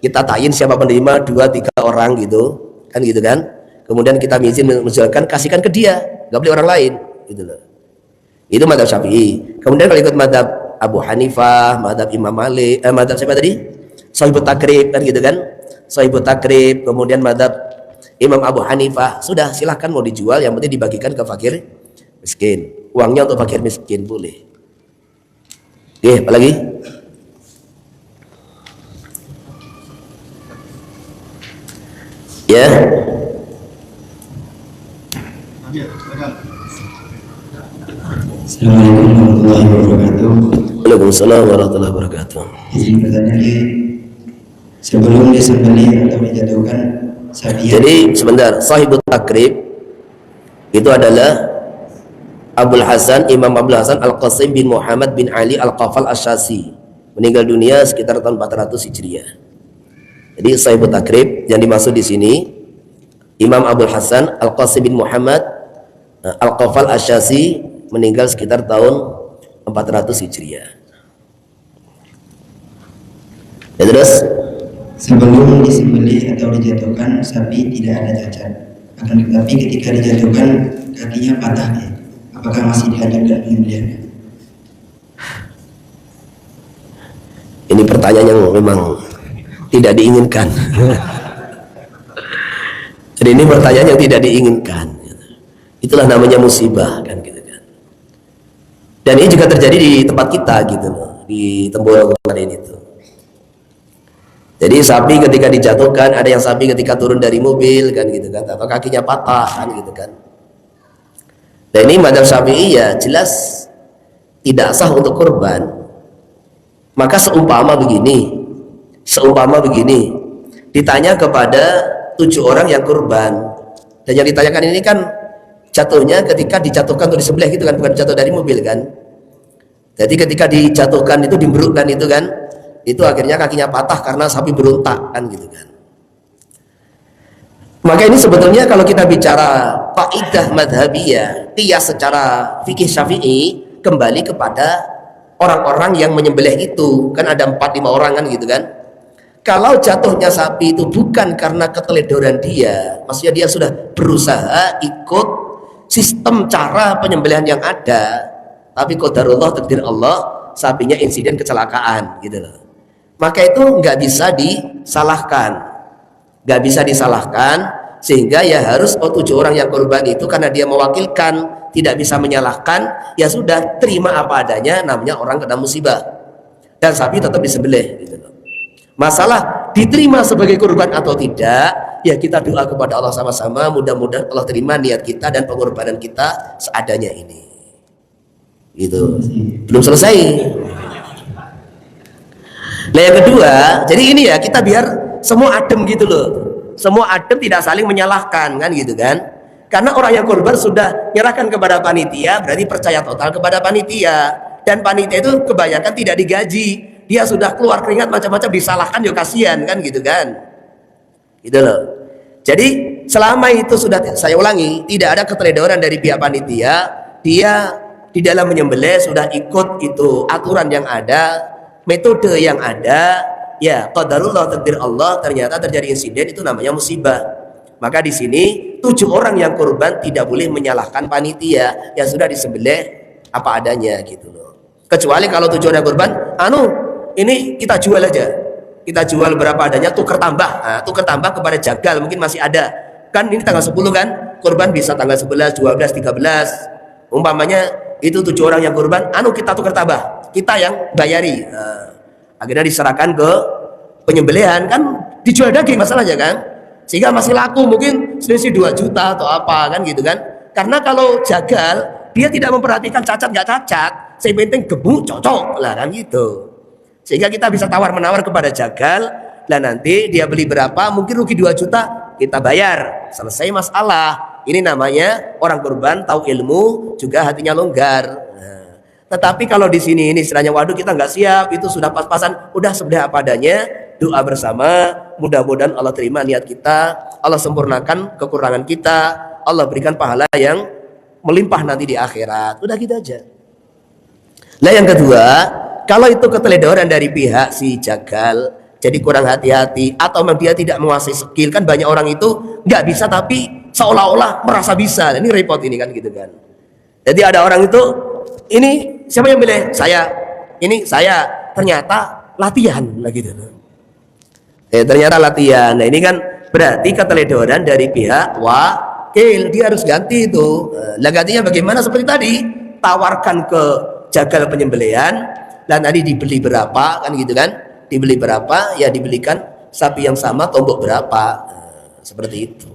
Kita ta'yin siapa penerima, 2-3 orang gitu. Kan gitu kan. Kemudian kita izin menjualkan, kasihkan ke dia, gak boleh orang lain gitu loh. Itu madhab Syafi'i. Kemudian kalau ikut madhab Abu Hanifah, madhab Imam Malik, madhab siapa tadi? Shahibut Takrib kan gitu kan. Shahibut Takrib, kemudian madhab Imam Abu Hanifah, sudah silahkan mau dijual, yang penting dibagikan ke fakir miskin. Uangnya untuk fakir miskin boleh. Oke, apa lagi? Ya. Assalamualaikum warahmatullahi wabarakatuh. Waalaikumsalam warahmatullahi wabarakatuh. Izin bertanya, sebelum disembelih atau dijatuhkan sapi. Jadi sebentar, Shahibut Takrib itu adalah Abul Hasan, Imam Abul Hasan Al-Qasim bin Muhammad bin Ali Al-Qafal Asyasi, meninggal dunia sekitar tahun 400 Hijriah. Jadi Shahibut Takrib yang dimaksud di sini Imam Abul Hasan Al-Qasim bin Muhammad Al-Qafal Asyasi, meninggal sekitar tahun 400 Hijriah. Ya, terus Sebelum disembelih atau dijatuhkan sapi tidak ada cacat, akan tetapi ketika dijatuhkan kakinya patah, apakah masih dilanjutkan penyembelihannya? ini pertanyaan yang memang tidak diinginkan. Jadi ini pertanyaan yang tidak diinginkan. Itulah namanya musibah kan gitu kan. Dan ini juga terjadi di tempat kita gitu loh, di Temborong kemarin itu. Jadi sapi ketika dijatuhkan, ada yang sapi ketika turun dari mobil kan gitu kan, atau kakinya patah kan gitu kan. Dan ini mazhab Syafi'i ya jelas tidak sah untuk kurban. Maka seumpama begini, ditanya kepada 7 orang yang kurban, dan yang ditanyakan ini kan jatuhnya ketika dijatuhkan untuk disembelih gitu kan, bukan jatuh dari mobil kan. Jadi ketika dijatuhkan itu, dimberukkan itu kan, itu akhirnya kakinya patah karena sapi berontak kan gitu kan. Maka ini sebetulnya kalau kita bicara kaidah madhabiyah, qiyas secara fikih Syafi'i, kembali kepada orang-orang yang menyembelih itu. Kan ada 4-5 orang kan gitu kan. Kalau jatuhnya sapi itu bukan karena keteledoran dia, maksudnya dia sudah berusaha ikut sistem cara penyembelihan yang ada, tapi qadarullah, takdir Allah, sapinya insiden kecelakaan gitu loh. Maka itu nggak bisa disalahkan, sehingga ya harus 7 orang yang korban itu karena dia mewakilkan, tidak bisa menyalahkan, ya sudah terima apa adanya, namanya orang kena musibah, dan sapi tetap disembelih gitu loh. Masalah diterima sebagai kurban atau tidak, ya kita doa kepada Allah sama-sama, mudah-mudahan Allah terima niat kita dan pengorbanan kita seadanya ini. Gitu. Belum selesai. Nah yang kedua, jadi ini ya kita biar semua adem gitu loh. Semua adem, tidak saling menyalahkan kan gitu kan. Karena orang yang kurban sudah nyerahkan kepada panitia, berarti percaya total kepada panitia. Dan panitia itu kebanyakan tidak digaji. Dia sudah keluar keringat macam-macam, disalahkan ya kasihan kan gitu kan. Gitu loh. Jadi selama itu sudah, saya ulangi, tidak ada keteledoran dari pihak panitia. Dia di dalam menyembelih sudah ikut itu aturan yang ada, metode yang ada, ya qadarullah, takdir Allah, ternyata terjadi insiden, itu namanya musibah. Maka di sini 7 orang yang kurban tidak boleh menyalahkan panitia, yang sudah disembelih apa adanya gitu loh. Kecuali kalau 7 orang kurban, ini kita jual aja, kita jual berapa adanya, tuker tambah, tuker tambah kepada jagal mungkin masih ada. Kan ini tanggal 10 kan, kurban bisa tanggal 11, 12, 13. Umpamanya itu 7 orang yang kurban, kita tukar tambah, kita yang bayari. Akhirnya diserahkan ke penyembelihan, kan dijual daging masalahnya kan, sehingga masih laku, mungkin selisih 2 juta atau apa kan gitu kan. Karena kalau jagal, dia tidak memperhatikan cacat nggak cacat, saya penting gemuk cocok lah kan gitu. Sehingga kita bisa tawar menawar kepada jagal, lah nanti dia beli berapa, mungkin rugi 2 juta, kita bayar, selesai masalah. Ini namanya orang kurban tahu ilmu, juga hatinya longgar. Tetapi kalau di sini ini istilahnya, waduh kita nggak siap, itu sudah pas-pasan, udah sebenarnya apa adanya, doa bersama, mudah-mudahan Allah terima niat kita, Allah sempurnakan kekurangan kita, Allah berikan pahala yang melimpah nanti di akhirat. Udah gitu aja. Nah yang kedua, kalau itu keteledoran dari pihak si jagal, jadi kurang hati-hati, atau memang dia tidak menguasai skill, kan banyak orang itu nggak bisa tapi seolah-olah merasa bisa. Ini repot ini kan gitu kan. Jadi ada orang itu, ini siapa yang milih? Saya. Ini saya, ternyata latihan lah gitu. Ternyata latihan. Nah ini kan berarti keteledoran dari pihak wakil, dia harus ganti itu. Lah gantinya bagaimana? Seperti tadi, tawarkan ke jagal penyembelihan, dan tadi dibeli berapa kan gitu kan? Dibeli berapa, ya dibelikan sapi yang sama tombok berapa. Seperti itu.